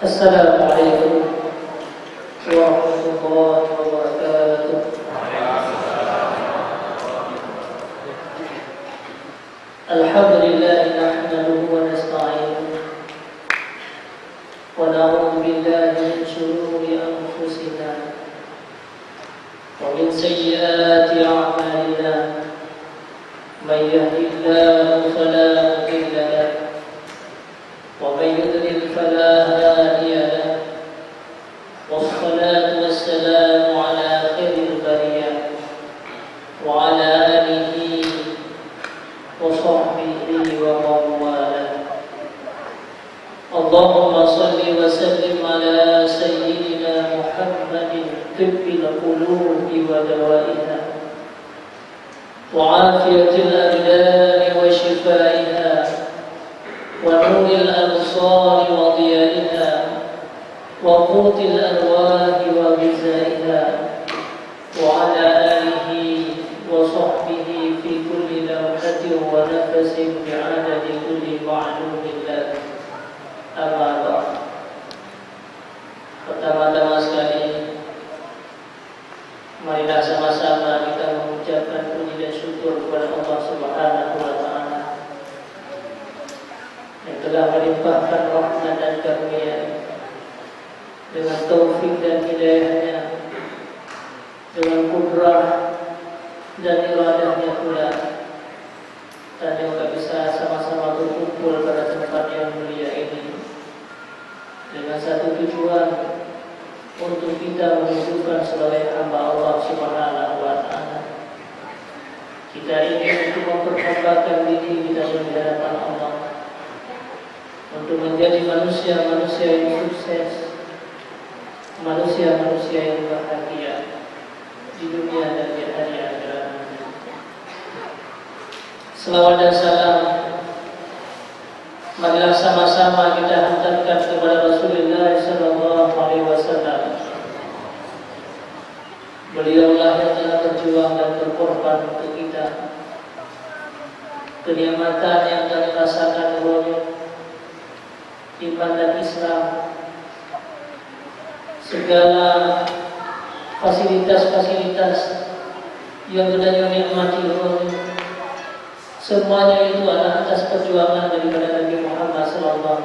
Assalamualaikum warahmatullahi wabarakatuh. Alhamdulillah nahmaduhu wa nasta'inuhu wa na'udzu billahi min shururi anfusina wa min sayyiati a'malina. May yahdihillahu fala mudilla lahu ومن يضلل فلا هادي له والصلاة والسلام على خير البرية وعلى آله وصحبه ومن والاه. اللهم صل وسلم على سيدنا محمد طب القلوب ودوائها وعافية الأبدان وشفائها ونور الأبصار وضيائها وقوت الأرواح وغذائها وعلى آله وصحبه في كل لمحة ونفس بعدد كل معلوم له. أما بعد. Pertama-tama sekali, marilah sama-sama kita mengucapkan puji dan syukur kepada Allah Subhanahu wa Ta'ala yang telah melimpahkan rahmat dan karunia dengan taufik dan hidayahnya, dengan kudrah dan iradahnya pula, dan juga bisa sama-sama berkumpul pada tempat yang mulia ini dengan satu tujuan, untuk kita menunjukkan sebagai hamba Allah Subhanahu wa Ta'ala. Kita ingin untuk memperhambakan diri kita di hadapan Allah, untuk menjadi manusia-manusia yang sukses, manusia-manusia yang bahagia di dunia dan di hari akhirat. Selawat dan salam marilah sama-sama kita hantarkan kepada Rasulullah sallallahu alaihi wasallam. Beliaulah yang telah berjuang dan berkorban untuk kita. Kenikmatan yang kami rasakan beliau, iman dan Islam, segala fasilitas-fasilitas yang beliau nikmati, semuanya itu adalah atas perjuangan daripada Nabi Muhammad SAW.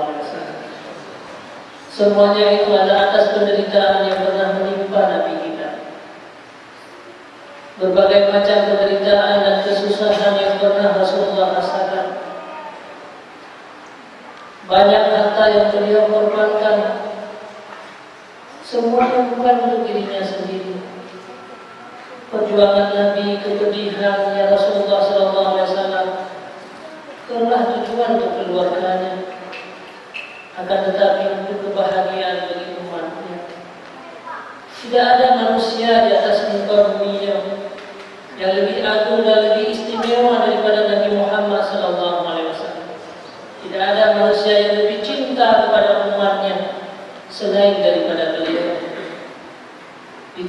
Semuanya itu adalah atas penderitaan yang pernah menimpa Nabi kita. Berbagai macam penderitaan dan kesusahan yang pernah Rasulullah rasakan. Banyak harta yang beliau korbankan, semuanya bukan untuk dirinya sendiri. Perjuangan Nabi, kepedihannya Rasulullah SAW telah tujuan untuk keluarganya, akan tetapi untuk kebahagiaan bagi umatnya. Tidak ada manusia di atas muka bumi yang lebih agung dan lebih istimewa daripada Nabi Muhammad SAW. Tidak ada manusia yang lebih cinta kepada umatnya selain daripada beliau. Di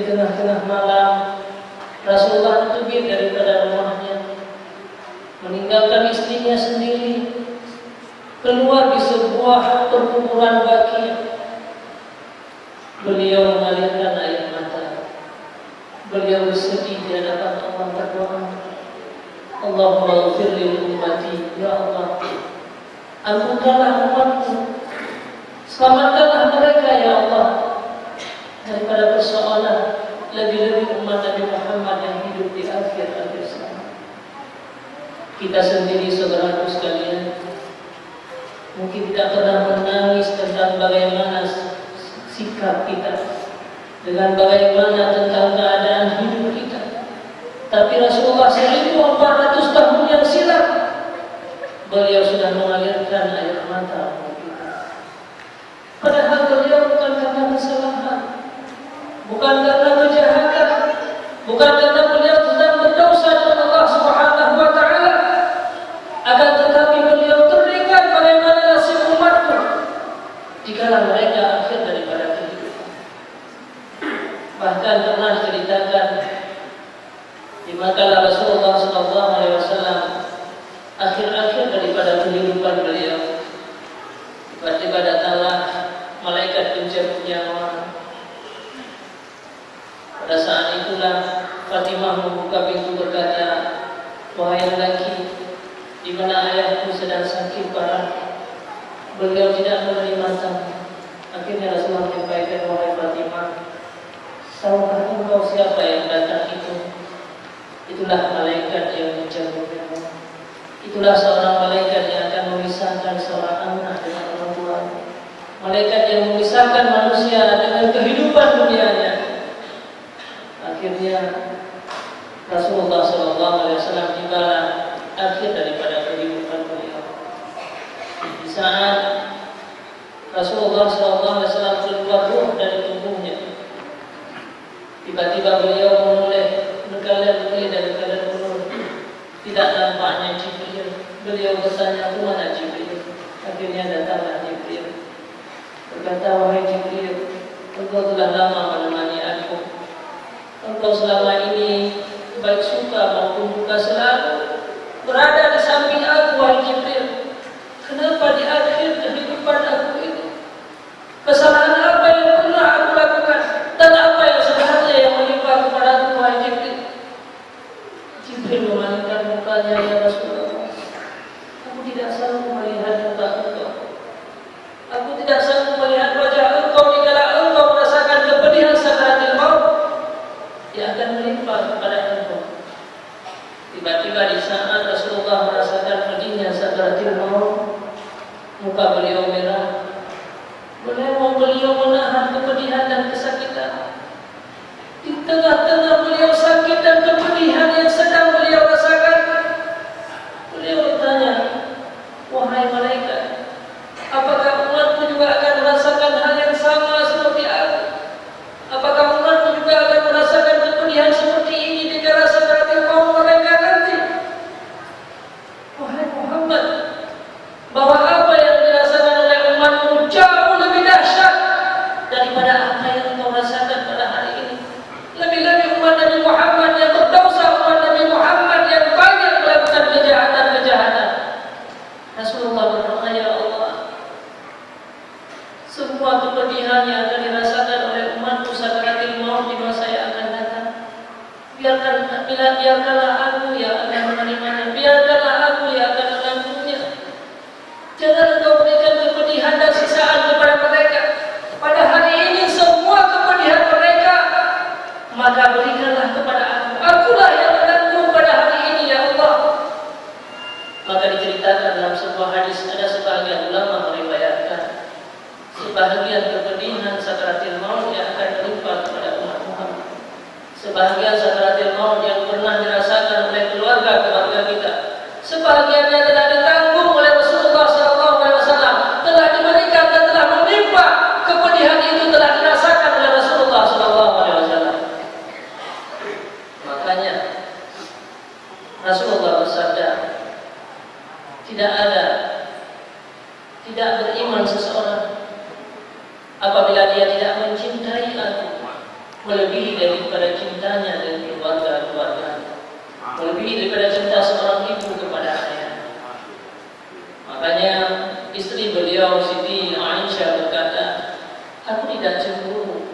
tengah-tengah malam, Rasulullah pergi daripada rumahnya, meninggalkan istrinya sendiri, keluar di sebuah perkumpulan baki. Beliau mengalirkan air mata. Beliau bersedih di hadapan Allah, berdoa, Allahumma ighfir li ummati, ya Allah, ampunkanlah umatku, selamatkanlah mereka ya Allah daripada persoalan, lebih-lebih umat Nabi Muhammad yang hidup di akhir zaman. Kita sendiri saudaraku sekalian mungkin tidak pernah menangis tentang bagaimana sikap kita, dengan bagaimana tentang keadaan hidup kita. Tapi Rasulullah 1400 tahun yang silam beliau sudah mengalirkan air mata untuk kita. Padahal beliau bukan karena kesalahan, bukan karena kejahatan, bukan karena beliau sedang berdosa dengan Allah Subhanahu dikala mereka akhir daripada kehidupan. Bahkan pernah ceritakan di mata Rasulullah SAW akhir-akhir daripada kehidupan beliau, tiba-tiba datanglah malaikat pencabut nyawa. Pada saat itulah Fatimah membuka pintu berkata, "Wahai lelaki, di mana ayahku sedang sakit parah, beliau tidak menerima tamu." Akhirnya Rasulullah menyampaikan, "Wahai Fatimah, tahukah engkau siapa yang datang itu?" Itulah malaikat yang mencabut nyawa. Itulah seorang malaikat yang akan memisahkan seorang anak dengan orang tuanya. Malaikat yang memisahkan manusia dengan kehidupan dunianya. Akhirnya Rasulullah SAW tibalah akhir daripada kehidupan beliau. Di saat Rasulullah SAW keluar ruh dari tubuhnya, tiba-tiba beliau menoleh berkali-kali dari keadaan penuh. Tidak nampaknya Jibril. Beliau bertanya, "Kemana Jibril?" Akhirnya datanglah Jibril. Berkata, "Wahai Jibril, engkau telah lama menemani aku. Engkau selama ini baik suka maupun duka selalu berada di samping aku, wahai Jibril. Kenapa di akhir kehidupan aku ini kesalahan apa yang pernah aku lakukan dan apa yang sebenarnya yang menimpa kepadaku, wahai Jibril?" Jibril memalingkan mukanya, "Ya Rasulullah, aku tidak sanggup melihat muka engkau. Aku tidak sanggup melihat wajah engkau dikala engkau merasakan kepedihan sakaratul maut yang akan menimpa kepada engkau." Tiba-tiba di saat Rasulullah merasakan pedihnya sakaratul maut, muka beliau merah. Beliau menahan kepedihan dan kesakitan. Di tengah-tengah beliau sakit dan kepedihan yang sedang beliau rasakan, beliau bertanya, "Wahai malaikat, apakah umatku juga akan merasakan hal yang sama seperti aku? Apakah umatku juga akan merasakan kepedihan seperti ini di kala sakaratul maut mereka nanti?" Wahai Muhammad, bahwa apa yang dirasakan oleh umatmu jauh lebih dahsyat daripada apa yang engkau rasakan pada hari ini. Lebih-lebih umat Nabi Muhammad yang berdosa, umat Nabi Muhammad yang banyak melakukan kejahatan-kejahatan. Rasulullah berdoa, "Ya Allah, semua kepedihan yang akan dirasakan oleh umatku sakaratul maut di masa yang akan datang, biarkanlah aku yang akan menerimanya, biarkanlah aku yang akan menangguhnya. Jangan engkau berikan kepedihan dan siksaan kepada mereka pada hari ini, semua kepedihan mereka, maka berikanlah kepada aku. Akulah yang menanggung pada hari ini, ya Allah." Maka diceritakan dalam sebuah hadis, ada sebahagian ulama meriwayatkan sebahagian kepedihan sakaratul maut yang akan menimpa kepada umat Muhammad, sebahagian sakaratul maut yang pernah dirasakan oleh keluarga kita, sebahagiannya telah ditanggung oleh Rasulullah SAW, telah diberikan dan telah menimpa. Kepedihan itu telah dirasakan oleh Rasulullah SAW. Makanya Rasulullah bersabda, tidak beriman seseorang apabila dia tidak mencintai aku melebihi daripada cintanya dan keluarga-keluarganya, melebihi daripada cinta seorang ibu kepada ayah. Makanya istri beliau Siti Aisyah berkata, "Aku tidak cemburu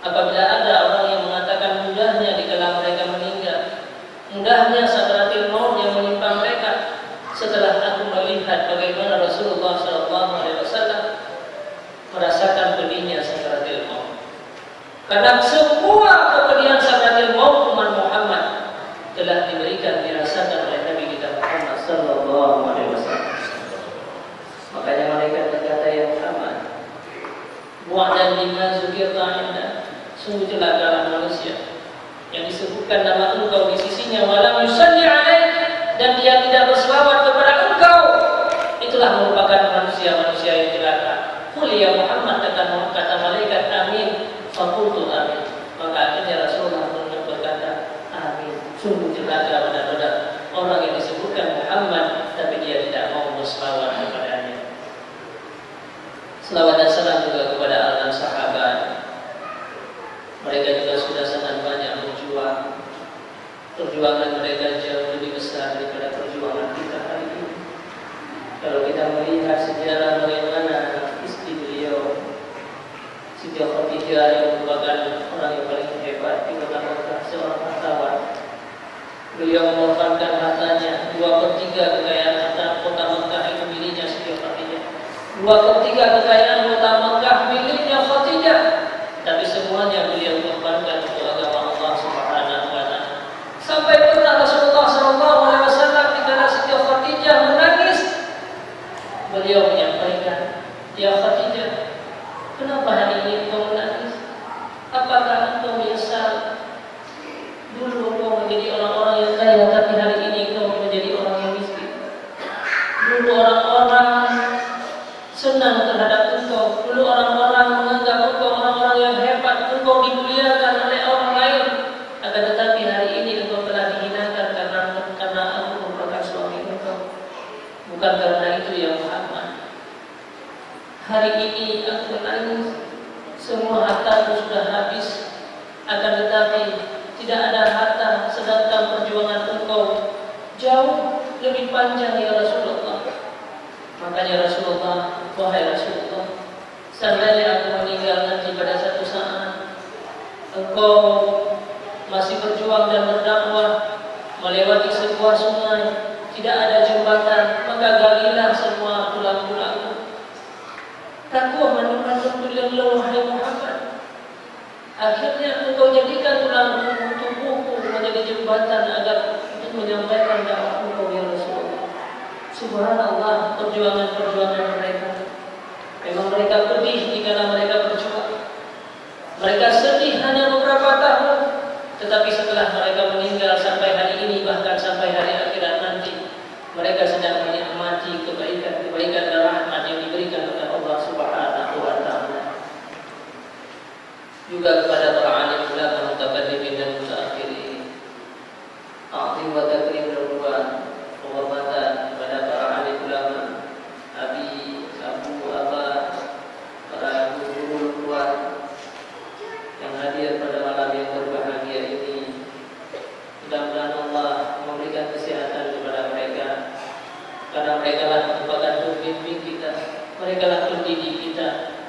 apabila ada orang yang mengatakan mudahnya dikala mereka meninggal, mudahnya sakaratul maut yang menimpa mereka, setelah aku melihat bagaimana Rasulullah SAW merasakan pedihnya sakaratul maut." Karena semua kepedihan sakaratul maut umat Muhammad telah diberikan, dirasakan oleh Nabi kita Muhammad SAW. Makanya malaikat berkata, "Ya Muhammad, bu'dan lima zukirta inda." Sungguh celakalah manusia yang disebutkan nama engkau di sisinya, walam yusalli alaik, dan dia tidak berselawat kepada engkau. Itulah merupakan manusia-manusia yang celaka. Qul ya Muhammad, kata malaikat, "Amin." Faqultu amin. Maka akhirnya Rasulullah berkata, "Amin." Sungguh celaka benar-benar orang yang disebutkan Muhammad tapi dia tidak mau berselawat kepadanya. Selawat dan salam juga kepada al dan sahabat. Mereka juga sudah sangat banyak berjuang. Perjuangan mereka jauh lebih besar daripada perjuangan kita hari ini. Kalau kita melihat sejarah bagaimana istri beliau, Siti Khadijah, yang merupakan orang yang paling hebat di kota Mekah, seorang hartawan. Beliau mengorbankan hartanya, 2/3 kekayaan harta kota Mekah itu miliknya Siti Khadijah. 2/3 kekayaan kota Mekah miliknya Khadijah. Tapi semuanya beliau korbankan untuk agama Allah Subhanahu wa taala. Sampai pernah Rasulullah SAW dikala Siti Khadijah menangis, beliau menyampaikan, "Ya Khadijah, kenapa hari ini engkau menangis? Apakah engkau menyesal? Dulu engkau menjadi orang-orang yang kaya, tapi hari ini engkau menjadi orang yang miskin. Dulu orang-orang senang terhadap engkau. Dulu orang-orang menganggap engkau orang-orang yang hebat. Engkau dimuliakan oleh orang lain. Akan tetapi hari ini engkau telah dihinakan karena aku merupakan suami engkau. Bukan karena itu ya Muhammad. Hari ini aku menangis. Semua hartaku sudah habis. Akan tetapi tidak ada harta sedangkan perjuangan engkau jauh lebih panjang ya Rasulullah." Makanya Rasulullah, "Wahai Rasulullah, seandainya aku meninggal nanti pada satu saat, engkau masih berjuang dan berdakwah melewati sebuah sungai, tidak ada jembatan, maka galilah semua tulang-tulangmu. Takwa mengandung tulang wahai Muhammad. Akhirnya engkau jadikan tubuhku menjadi jembatan agar untuk menyampaikan dakwah engkau ya Rasulullah." Subhanallah, perjuangan-perjuangan mereka. Memang mereka pedih jika mereka berjuang. Mereka sedih hanya beberapa tahun, tetapi setelah mereka meninggal sampai hari ini, bahkan sampai hari akhirat nanti, mereka sedang menikmati kebaikan dan rahmat yang diberikan oleh Allah Subhanahu wa taala. Juga kepada para alim ulama mutaqaddimin dan mutaakhirin, a'zim wa takrim dan penghormatan kepada para alim ulama, abi, abu, abah, para guru tuan yang hadir pada malam yang berbahagia ini. Mudah-mudahan Allah memberikan kesehatan kepada mereka, karena mereka lah merupakan pembimbing kita, mereka lah pendidik kita.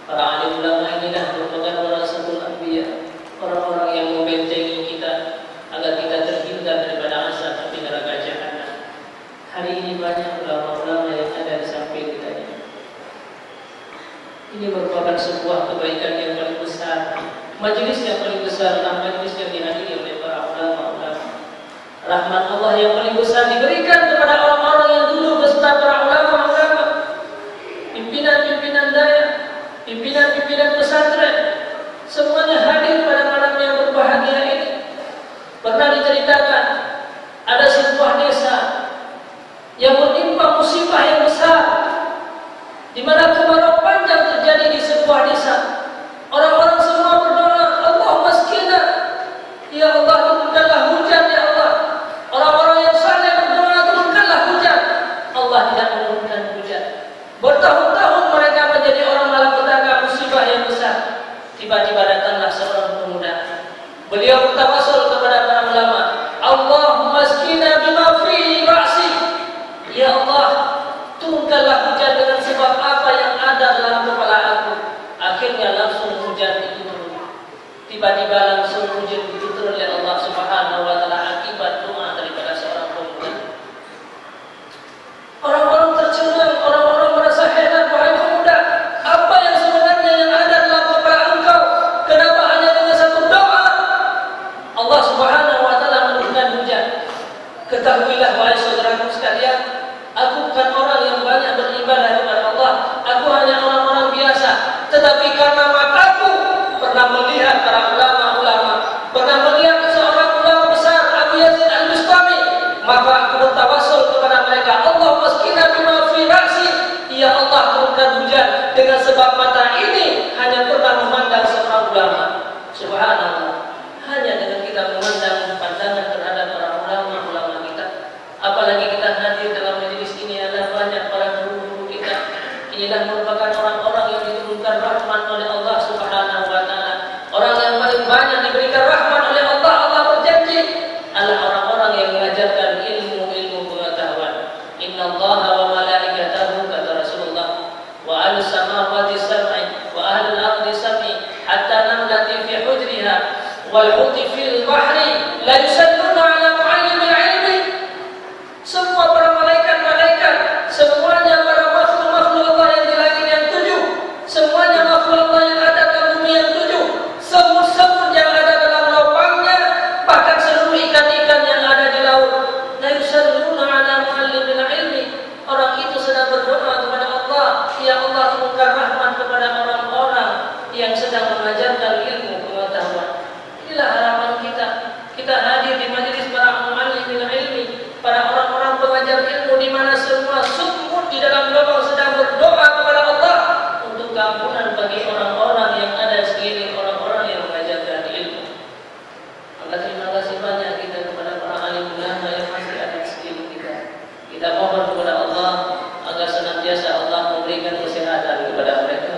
Para alim ulama inilah merupakan warasatul anbiya, orang-orang yang membentengi kita agar kita terhindar daripada azab api neraka jahanam. Hari ini banyak ulama-ulama yang ada di samping kita. Ini merupakan sebuah kebaikan yang paling besar. Majelis yang paling besar adalah majelis yang dihadiri oleh para ulama-ulama. Rahmat Allah yang paling besar diberikan kepada orang-orang yang dulu beserta para ulama-ulama, pimpinan-pimpinan daya, pimpinan-pimpinan pesantren, semuanya hadir pada malam yang berbahagia ini. Pernah diceritakan ada sebuah desa yang menimpa musibah yang besar, di mana kemarau panjang terjadi di sebuah desa. Orang-orang semua berdoa, "Allahumma askina, ya Allah, turunkanlah hujan ya Allah." Orang-orang yang saleh berdoa, "Turunkanlah hujan." Allah tidak menurunkan hujan. Bertahun-tahun mereka menjadi orang malapetaka, musibah yang besar. Tiba-tiba datanglah seorang pemuda. Beliau bertawasul kepada para ulama, "Allahumma askina bima fi ra'si." Ya Allah, turunkanlah hujan dengan sebab apa yang ada dalam kepala aku. Akhirnya langsung hujan itu turun. Tiba-tiba langsung hujan itu turun oleh Allah Subhanahu wa taala akibat doa daripada seorang pemuda. Orang-orang tercengang, orang-orang merasa heran, "Wahai pemuda, apa yang sebenarnya yang ada dalam kepala engkau? Kenapa hanya dengan satu doa Allah Subhanahu wa taala menurunkan hujan?" Ketahuilah wahai saudaraku sekalian, aku bukan orang yang banyak beribadah kepada Allah. Aku hanya orang-orang biasa. Tetapi karena mataku pernah melihat para ulama-ulama wal huti fil bahri la yusalluna ala muallimil ilmi. Semua para malaikat-malaikat, semuanya para makhluk-makhluk Allah yang di langit yang tujuh, semuanya makhluk Allah yang ada di bumi yang tujuh, semut-semut yang ada dalam lubangnya, bahkan seluruh ikan-ikan yang ada di laut, la yusalluna ala muallimil ilmi. Orang itu sedang berdoa kepada Allah, ya Allah turunkan rahmat kepada orang-orang yang sedang mengajarkan ilmu pengetahuan. Inilah harapan kita. Kita hadir di majelis para muallimil ilmi, para orang-orang pengajar ilmu, di mana semua sumur di dalam lubang sedang berdoa kepada Allah untuk keampunan bagi orang-orang yang ada di sekeliling orang-orang yang mengajarkan ilmu. Maka terima kasih banyak kita kepada para alim ulama yang masih ada di sekeliling kita. Kita mohon kepada Allah agar senantiasa Allah memberikan kesehatan kepada mereka,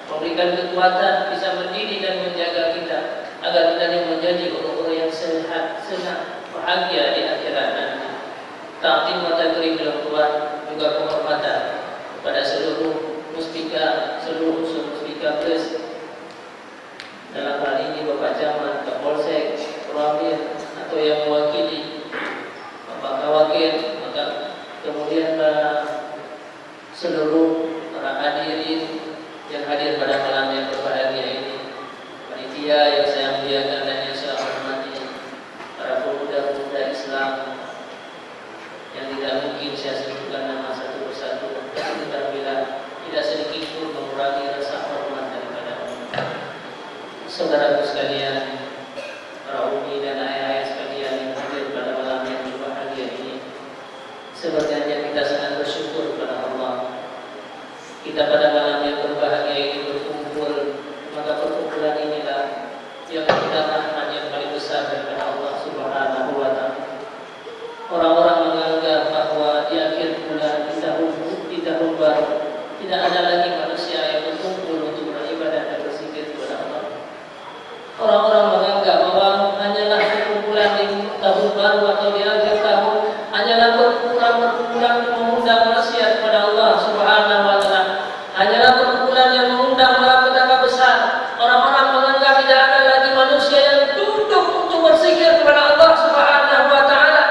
memberikan kekuatan bisa berdiri dan menjaga kita, agar kita menjadi orang-orang yang sehat, senang, bahagia di akhirat nanti. Ta'zim wa takrim Tuhan, juga penghormatan kepada seluruh muspika, seluruh unsur muspika plus. Dalam hal ini Bapak Camat, Kapolsek, Peramir, atau yang mewakili Bapak Kawakil, maka kemudian seluruh para hadirin yang hadir pada malam yang berbahagia ini, panitia yang saya muliakan dan yang saya hormati, para pemuda-pemuda Islam yang tidak mungkin saya sebutkan nama satu persatu, bila tidak sedikit pun mengurangi rasa hormat daripada saudaraku sekalian, para umi dan ayah-ayah sekalian yang hadir pada malam yang berbahagia ini. Sebenarnya kita sangat bersyukur kepada Allah. Kita pada malam yang berbahagia ini berkumpul, maka perkumpulan inilah yang kita rahmat yang paling besar daripada Allah Subhanahu wa Ta'ala. Orang-orang menganggap bahwa di akhir bulan di tahun baru tidak ada lagi manusia yang berkumpul untuk beribadah dan berzikir kepada Allah. Orang-orang menganggap bahwa hanyalah perkumpulan di tahun baru atau di akhir tahun hanyalah perkumpulan mengundang manusia kepada Allah Subhanahu wa Ta'ala, hanyalah perkumpulan yang mengundang malapetaka besar. Orang-orang menganggap tidak ada lagi manusia yang duduk untuk berzikir kepada Allah Subhanahu wa Ta'ala.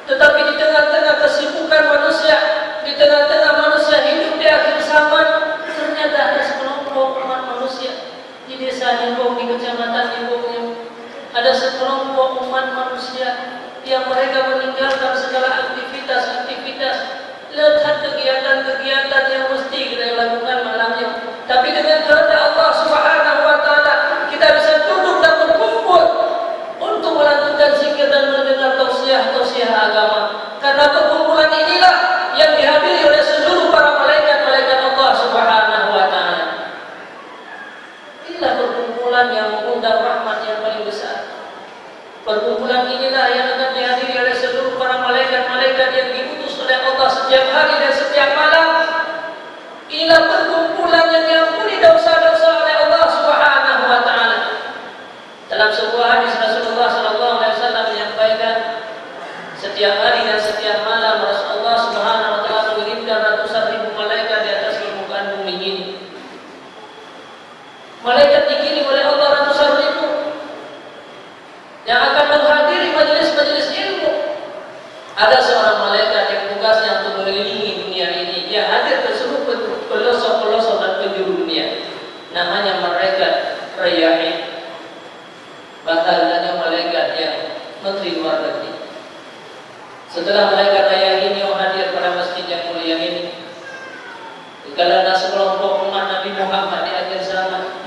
Tetapi di tengah-tengah kesibukan manusia, di tengah-tengah manusia hidup di akhir zaman, ternyata ada sekelompok umat manusia di desa Nimbong, di kecamatan Nimbong, ada sekelompok umat manusia yang mereka meninggalkan segala aktivitas-aktivitas, lihat kegiatan-kegiatan yang mesti kita lakukan malamnya. Tapi dengan kehendak Allah Subhanahu wa Ta'ala, kita bisa duduk dan berkumpul untuk melanjutkan zikir dan mendengar tausiah-tausiah agama. Karena perkumpulan inilah yang dihadiri oleh seluruh para malaikat-malaikat Allah Subhanahu wa Ta'ala. Inilah perkumpulan yang mengundang rahmat yang paling besar. Perkumpulan inilah yang akan dihadiri oleh seluruh para malaikat-malaikat yang diutus oleh Allah setiap hari dan setiap malam. Inilah perkumpulan yang diampuni dosa-dosa oleh Allah Subhanahu wa Ta'ala. Dalam sebuah hadis Rasulullah sallallahu alaihi wasallam menyampaikan, setiap hari dan setiap malam Rasulullah Subhanahu wa Ta'ala mengirimkan ratusan ribu malaikat di atas permukaan bumi ini. Malaikat dikirim oleh Allah ratusan ribu yang akan menghadiri majelis-majelis ilmu. Ada seorang malaikat yang tugasnya untuk mengelilingi dunia ini. Dia hadir ke seluruh pelosok-pelosok dan penjuru dunia. Namanya malaikat Rayyahin. Bahkan malaikat yang menteri luar negeri. Setelah malaikat Rayyahin yang hadir pada masjid yang mulia ini, dikala ada sekelompok umat Nabi Muhammad di akhir zaman,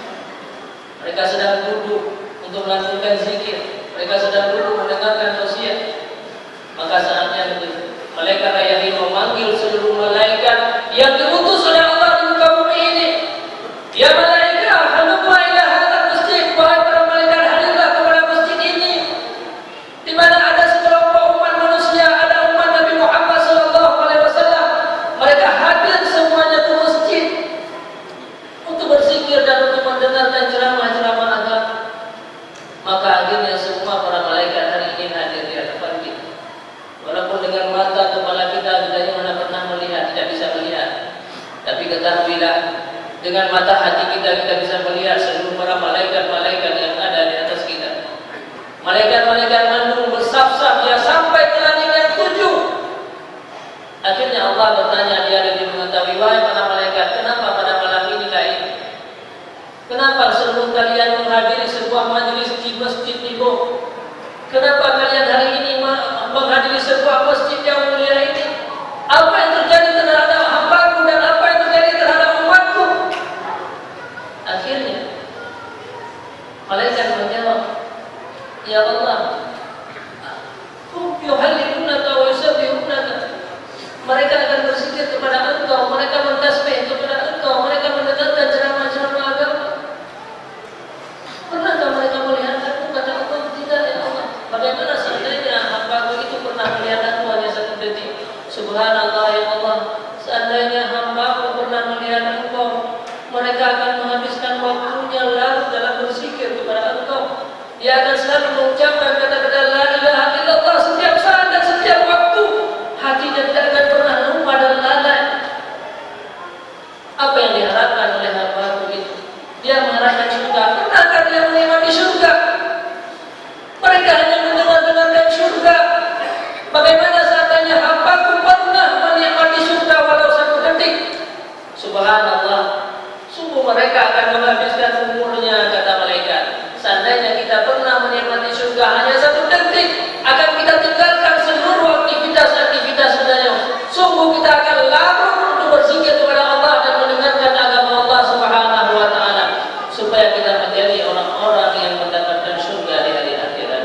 mereka sedang duduk untuk melakukan zikir, mereka sedang duduk mendengarkan tausiah. Maka saatnya malaikat Rayyahin memanggil seluruh malaikat yang diutus oleh Allah di muka bumi ini. Ya malaikat, halumma ila hadzal masjid, wahai para malaikat, hadirlah kepada masjid ini, di mana ada sekelompok umat manusia, ada umat Nabi Muhammad sallallahu alaihi wasallam. Mereka hadir semuanya ke masjid untuk berzikir dan untuk mendengarkan ceramah-ceramah agama. Maka akhirnya semua para malaikat hari ini hadir di hadapan kita. Walaupun dengan mata kepala kita mana pernah melihat, tidak bisa melihat, tapi ketahuilah, dengan mata hati kita bisa melihat seluruh para malaikat-malaikat yang ada di atas kita. Malaikat-malaikat mendung bersaf-saf, dia sampai ke langit yang 7. Akhirnya Allah bertanya, dia lebih mengetahui, wahai para malaikat, kenapa pada malam ini lain? Kenapa seluruh kalian menghadiri sebuah majlis di masjid ini? Kenapa kalian hari ini menghadiri sebuah masjid yang mulia ini? Apa yang terjadi terhadap hamba-Ku dan apa yang terjadi terhadap umat-Ku? Akhirnya malaikat menjawab, ya Allah, yuhallikunaka wa yusabbihunaka. Mereka akan berzikir kepada Engkau, mereka mentasbih kepada Engkau, mereka mendengarkan ceramah-ceramah agama. Pernahkah mereka melihat Aku? Kata Allah, tidak ya Allah. Bagaimana seandainya hamba-Ku itu pernah melihat Aku hanya satu detik? Subhanallah ya Allah, seandainya hamba-Ku pernah melihat Engkau, mereka akan menghabiskan waktunya larut dalam berzikir kepada Engkau. Dia akan selalu mengucapkan kata-kata la ilaha illallah setiap saat dan setiap waktu. Hatinya tidak akan pernah lupa dan lalai. Apa yang diharapkan oleh hamba-Ku itu? Dia mengharapkan surga. Pernahkah dia menikmati surga? Mereka hanya mendengar-dengarkan surga. Bagaimana seandainya hamba-Ku pernah menikmati surga walau satu detik? Subhanallah, sungguh mereka akan menghabiskan umurnya, kata malaikat. Seandainya kita pernah menikmati surga hanya satu detik, akan kita tinggalkan seluruh aktivitas-aktivitas sebenarnya. Sungguh kita akan larut untuk berzikir kepada Allah dan mendengarkan agama Allah Subhanahu wa taala, supaya kita menjadi orang-orang yang mendapatkan surga di hari akhirat.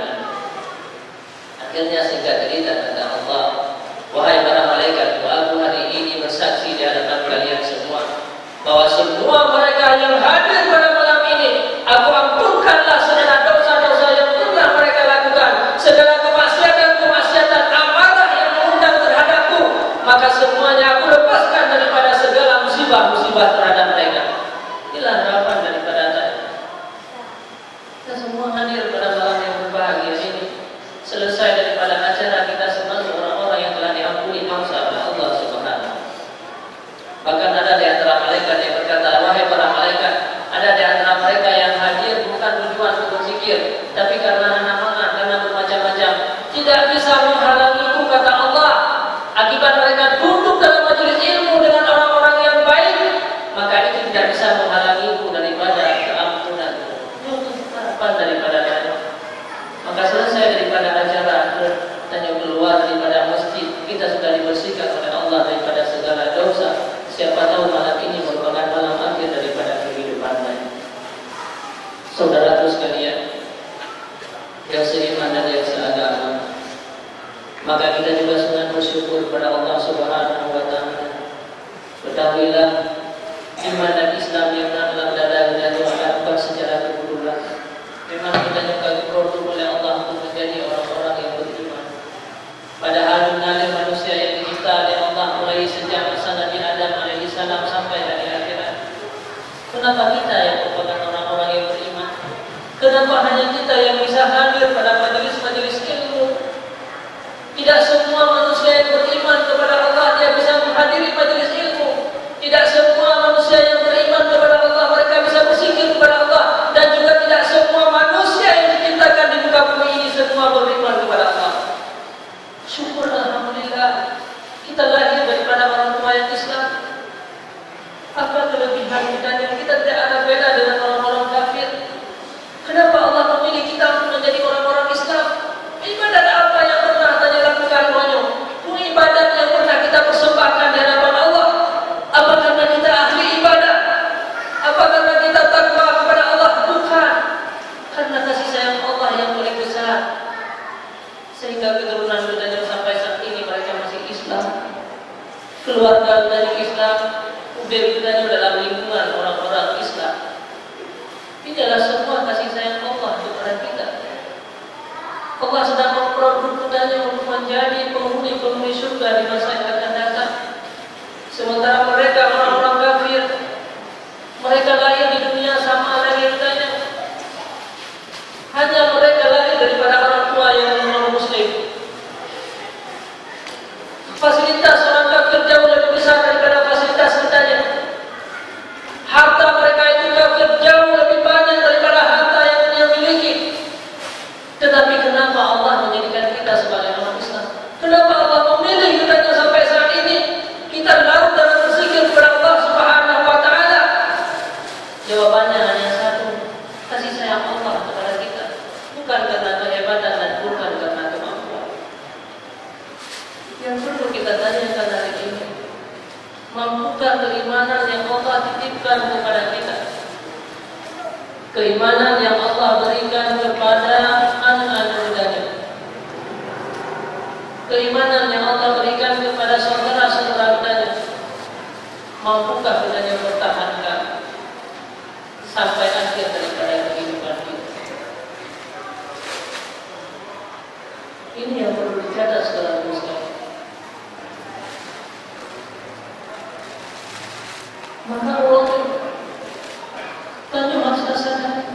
Akhirnya singkat cerita kata Allah, wahai para malaikat, Aku hari ini bersaksi di hadapan kalian semua bahwa semua mereka yang hadir pada malam ini, Aku ampunkanlah segala dosa-dosa yang pernah mereka lakukan, segala kemaksiatan amarah yang mengundang terhadapku, maka semuanya Aku lepaskan daripada segala musibah-musibah terhadap mereka. Inilah harapan daripada saya. Kita semua hadir pada malam yang berbahagia ini. Selesai daripada acara, kita sebagai orang-orang yang telah diampuni dosa oleh Allah Subhanahu. Bahkan ada di antara malaikat yang berkata, wahai para malaikat, ada di antara mereka yang hadir bukan tujuan untuk berzikir, tapi karena halangan, karena bermacam-macam. Tidak bisa menghalangiku, kata Allah. Akibat mereka duduk dalam majelis ilmu dengan orang-orang yang baik, maka itu tidak bisa menghalangiku daripada keampunan. Itu harapan daripada saya. Maka selesai daripada acara dan yang keluar daripada masjid, kita sudah dibersihkan oleh Allah daripada segala dosa. Siapa tahu malam ini merupakan malam akhir daripada kehidupannya. Saudara sekalian yang seiman dan yang seagama, maka kita juga sangat bersyukur kepada Allah Subhanahu wa taala. Ketahuilah, iman dan Islam yang dalam dada kita dilakukan secara kebetulan. Memang kita juga diperlukan oleh Allah untuk menjadi orang-orang yang beriman. Padahal mengalir manusia yang dicipta oleh Allah mulai sejak masa Nabi Adam alaihissalam sampai hari akhirat. Kenapa kita yang merupakan orang-orang yang beriman? Kenapa hanya kita yang bisa hadir pada majelis-majelis ilmu? Tidak semua manusia yang beriman kepada Allah dia bisa menghadiri majelis ilmu. Tidak semua manusia yang beriman kepada Allah mereka bisa berzikir kepada Allah, dan juga tidak semua manusia yang diciptakan di muka bumi ini semua beriman kepada Allah. Syukur alhamdulillah kita lahir daripada orang tua yang Islam. Apa kelebihan kita yang kita tidak ada beda dengan orang-orang kafir? Kenapa Allah memilih kita untuk menjadi orang-orang Islam? Ibadat apa yang pernah kita lakukan banyak? Ibadat yang pernah kita persembahkan di hadapan Allah? Apa karena kita ahli ibadah? Apa karena kita takwa kepada Allah? Bukan. Karena kasih sayang Allah yang paling besar, sehingga keturunan kita sampai saat ini mereka masih Islam. Keluarga dari Islam, udah kita dalam lingkungan orang-orang Islam. Ini adalah semua kasih sayang Allah kepada kita. Allah sedang memproduksi kita untuk menjadi penghuni-penghuni surga di masa yang akan datang. Sementara mereka orang-orang kafir, mereka lahir di dunia sama lahirnya. Hanya mereka lahir daripada orang tua yang non-muslim. Fasilitas orang kafir jauh lebih besar daripada fasilitas kitanya. Harta mereka itu kafir jauh lebih banyak daripada harta yang dia miliki. Tetapi Jawabannya hanya satu, kasih sayang Allah kepada kita, bukan karena kehebatan dan bukan karena kemampuan. Yang perlu kita tanyakan hari ini, mampukah keimanan yang Allah titipkan kepada kita, keimanan yang Allah berikan kepada anak-anak mudanya, keimanan yang Allah berikan kepada saudara-saudara mudanya, mampukah kita yang bertahankan sampai akhir daripada kehidupan kita? Ini yang perlu dicatat secara muslim. Maka Allah tanya masalah sadar,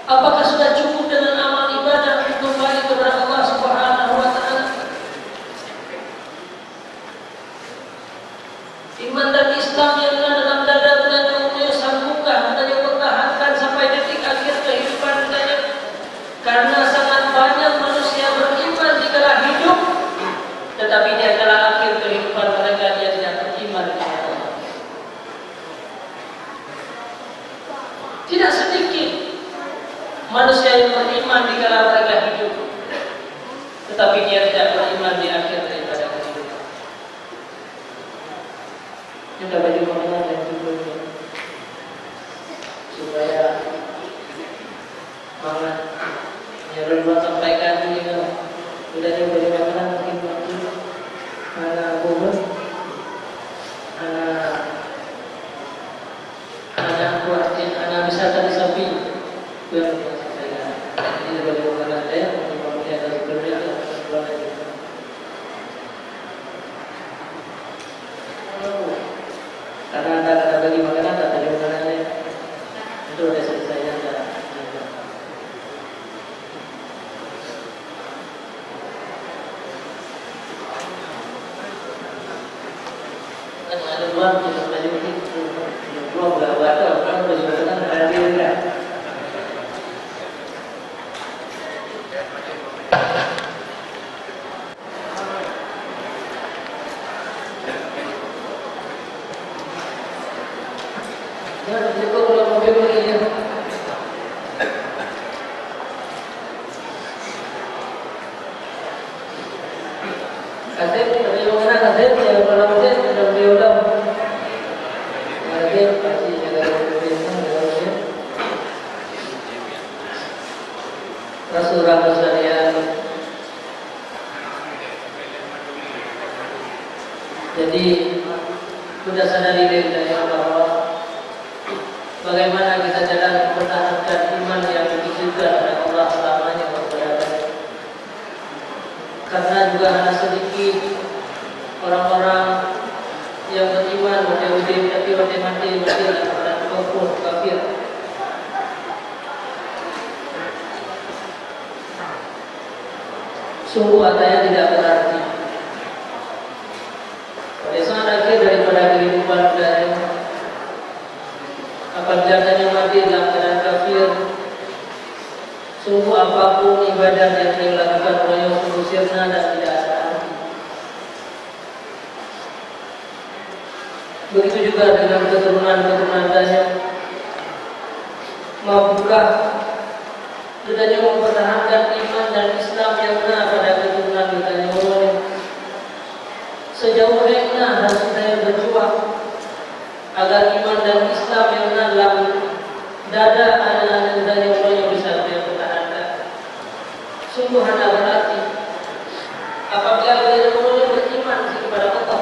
apakah sudah cukup dengan amal ibadah untuk kembali kepada Allah Subhanahu wa Ta'ala? Iman dan Islam yang ada dalam dada kita sanggupkah kita pertahankan sampai detik akhir kehidupan kita? Karena sangat banyak manusia beriman di kala hidup, tetapi di kala akhir kehidupan mereka dia tidak beriman kepada Allah. Tidak sedikit manusia yang beriman di kala mereka hidup, tetapi dia tidak beriman di akhir daripada kehidupan. Kita baju mengenal dan juga supaya semangat yang berdua sampaikan ini sudah baju mengenal mungkin waktu anak bubur anak kuatin anak wisata di samping yang saya ini baju mengenal saya untuk dia dari berbeda karena ada bagi makanan tak ada makanannya itu sudah selesai anda. Kan ada dua kita belajar itu dua belah orang belajar makanan ada di mana. Jadi sudah sadari diri saya bahwa bagaimana kita jalan mempertahankan iman yang ditujukan oleh Allah selamanya kepada. Karena juga hanya sedikit orang-orang yang beriman wajib tapi wajib mati dan kufur kafir. Sungguh adanya tidak berarti. Pada saat akhir daripada kehidupan budaya, apabila adanya mati dalam keadaan kafir, sungguh apapun ibadah yang dilakukan oleh sungguh sirna dan tidak ada arti. Begitu juga dengan keturunan-keturunan daya, mampukah kita mempertahankan iman dan Islam yang benar pada keturunan kita yang boleh. Sejauh mana harus kita berjuang agar iman dan Islam yang benar dalam dada anak-anak kita yang boleh bisa kita pertahankan. Sungguh hanya berarti apabila kita boleh beriman kepada Allah,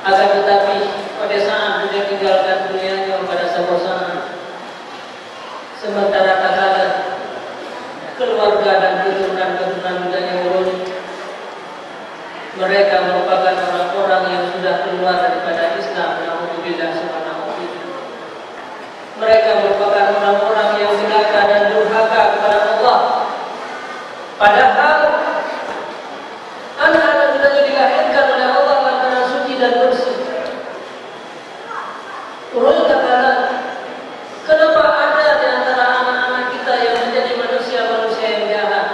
agar tetapi pada saat dia tinggalkan dunia pada sebuah sana, sementara kata keluarga dan keturunan-keturunan budaya Uruni, mereka merupakan orang-orang yang sudah keluar daripada Islam. Alhamdulillah subhanahu wa ta'ala. Mereka merupakan orang-orang yang celaka dan durhaka kepada Allah. Padahal anak-anak budaya dilahirkan oleh Allah lantaran suci dan bersih. Uruni katakan, kenapa ada di antara anak-anak kita yang menjadi manusia-manusia yang jahat?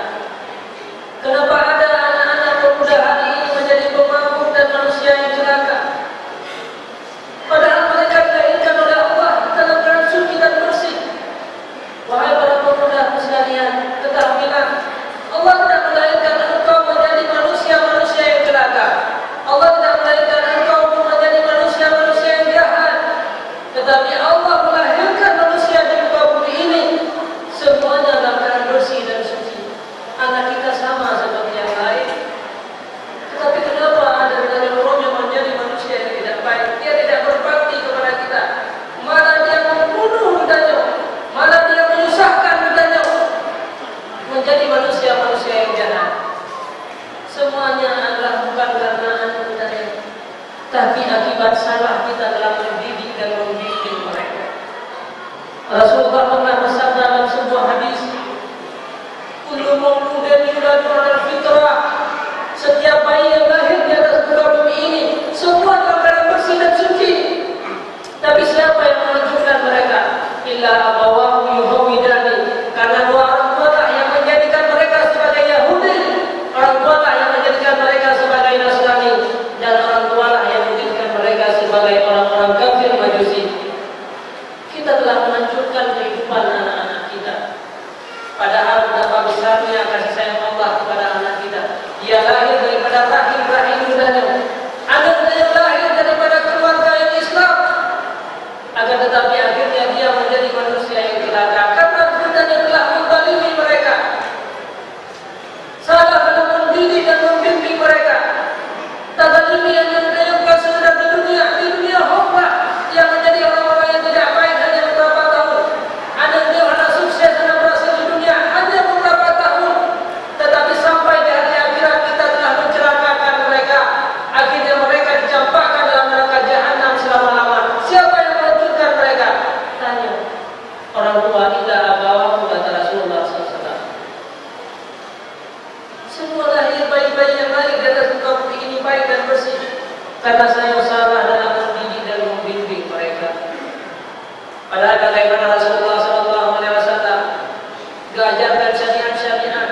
Kenapa ada anak-anak pemuda hari ini menjadi pemabuk dan manusia yang celaka? Padahal mereka dilahirkan oleh Allah, kita tetapi Allah melahirkan manusia di muka bumi ini semuanya dalam keadaan bersih dan suci. Anak kita sama seperti yang lain, tetapi kenapa ada dari rohnya menjadi manusia yang tidak baik? Dia tidak berbakti kepada kita, malah dia membunuh budanya, malah dia menyusahkan budanya, menjadi manusia-manusia yang jahat. Semuanya adalah bukan karena anak budaya, tapi akibat salah kita dalam mendidik dan membimbing mereka. Rasulullah pernah bersabda dalam sebuah hadis, "Kullu mauludin yuladu 'alal fitrah." Setiap bayi yang lahir di atas muka bumi ini semua dalam keadaan bersih dan suci. Tapi siapa yang menunjukkan mereka? Illa abawahu yuhawidani. Karena dua orang tua lah yang menjadikan mereka sebagai Yahudi, orang tua lah yang menjadikan mereka sebagai Nasrani, dan orang tua lah yang menjadikan mereka sebagai orang-orang kafir Majusi. Kita telah menghancurkan kehidupan anak-anak kita. Padahal betapa besarnya kasih sayang Allah kepada anak kita. Dia lahir daripada rahim budanya. Anak yang lahir daripada keluarga yang Islam. Akan tetapi akhirnya dia menjadi manusia yang celaka karena budanya telah menzalimi mereka. Salah dalam mendidik dan membimbing mereka. Tazalimi yang budaya bukan sekedar di dunia hamba yang menjadi orang-orang yang tidak baik hanya beberapa tahun. Ada yang anak sukses dan berhasil di dunia hanya beberapa tahun, tetapi sampai di hari akhirat kita telah mencelakakan mereka. Akhirnya mereka dicampakkan dalam neraka jahanam selama-lamanya. Siapa yang menghancurkan mereka? Tanya orang tua kita, abawahu, kata Rasulullah SAW. Semua lahir bayi-bayi yang lahir di atas muka bumi ini baik dan bersih karena saya salah dalam mendidik dan membimbing mereka. Padahal bagaimana Rasulullah SAW diajarkan syariat-syariat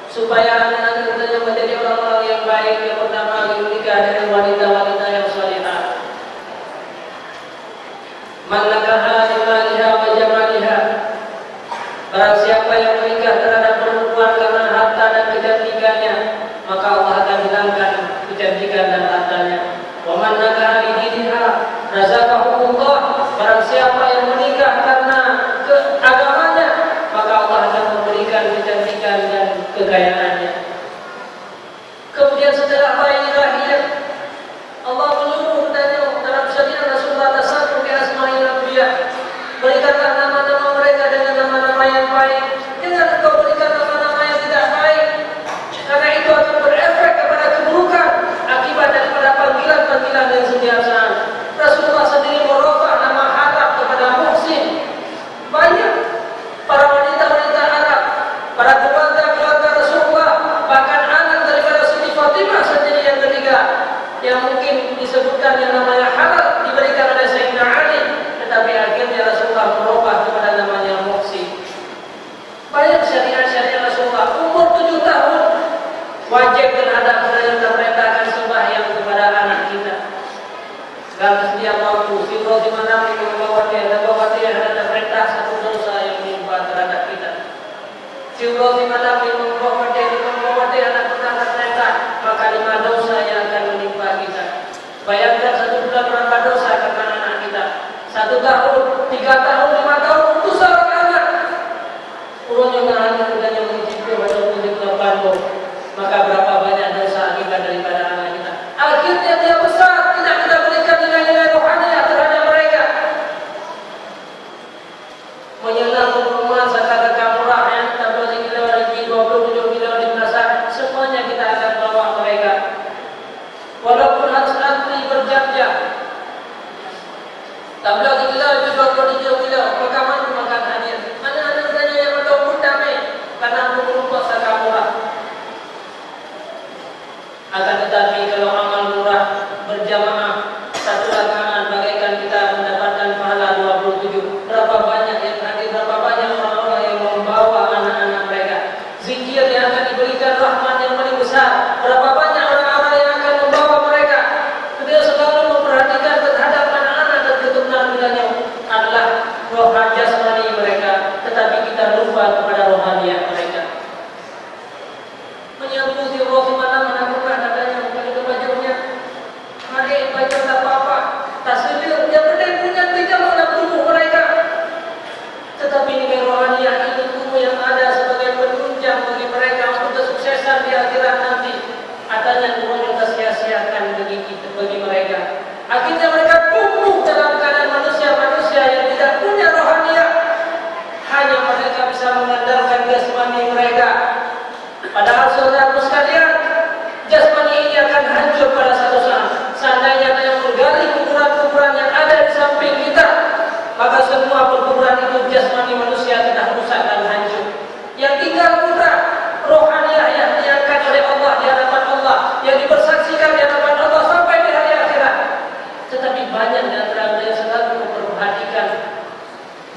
supaya anak-anak kita menjadi orang-orang yang baik. Yang pertama, menikah dengan wanita-wanita yang salihah. Man nakaha limaliha wa jamaliha. Barang siapa yang menikah terhadap perempuan karena harta dan kecantikannya, maka Allah akan hilangkan kecantikan dan hartanya. Wa man nakaha lidiniha razaqahullah. Barang siapa yang menikah karena keagamanya, maka Allah akan memberikan kecantikan dan kekayaannya. Kemudian setelah bayi lahir, Allah menyuruh dalam syariat Rasulullah tasawwur ke asma'il anbiya. Berikanlah nama-nama mereka dengan nama-nama yang baik. Jangan engkau berikan nama-nama yang tidak baik, karena itu akan berefek kepada keburukan akibat daripada panggilan-panggilan yang setiap saat. Rasulullah sendiri merubah nama Arab kepada Muhsin. Banyak para wanita-wanita Arab, para keluarga Rasulullah, bahkan anak daripada Siti Fatimah sendiri yang ketiga, yang mungkin disebutkan yang namanya halal diberikan oleh Sayyidina Ali, tetapi akhirnya Rasulullah merubah kepada namanya Muhsin. Banyak syariat-syariat Rasulullah. Umur 7 tahun wajib dan ada perintah merintahkan sembahyang kepada anak kita. Dalam setiap waktu, sirro di mana membawati ada perintah satu dosa yang menimpa terhadap kita. Sirro di mana membawati anak perintah, maka 5 dosa yang akan menimpa kita. Bayangkan 1 bulan berapa dosa karena anak kita. 1 tahun, 3 tahun, 5 tahun untuk seorang anak. Urunnya hanya budanya mencipta atau mencipta padu, maka berapa banyak dosa akibat daripada anak kita. Akhirnya dia besar, tidak kita berikan nilai-nilai rohaniah terhadap mereka. Menyenang rumah sekadar kamurah yang kita boleh kilo lagi 27 kilo di Masa, semuanya kita akan bawa mereka. Walaupun harus antri berjam-jam. Tablah kilo itu 27 kilo, maka mana makan hadir. Anak-anak yang bertemu damai karena aku berupa sakamurah.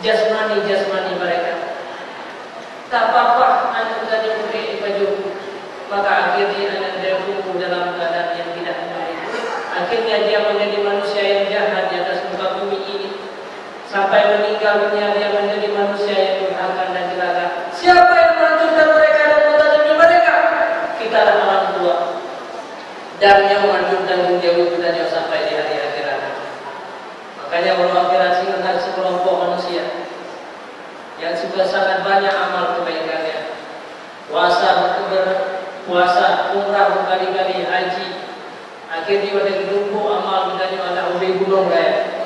jasmani mereka. Tak apa-apa anak saja memberi baju, maka akhirnya anak dia tumbuh dalam keadaan yang tidak baik. Akhirnya dia menjadi manusia yang jahat di atas muka bumi ini. Sampai meninggalnya dia menjadi manusia yang durhaka dan celaka. Siapa yang melanjutkan mereka dan mentalimi mereka? Kita orang tua. Dan yang melanjutkan menjauh kita jauh sampai di hari akhirat. Makanya Allah akhirat sehingga sekelompok manusia yang sudah sangat banyak amal kebaikannya, puasa, umrah berkali-kali, haji, akhirnya pada lumpuh amal kita ada ubi gunung raya.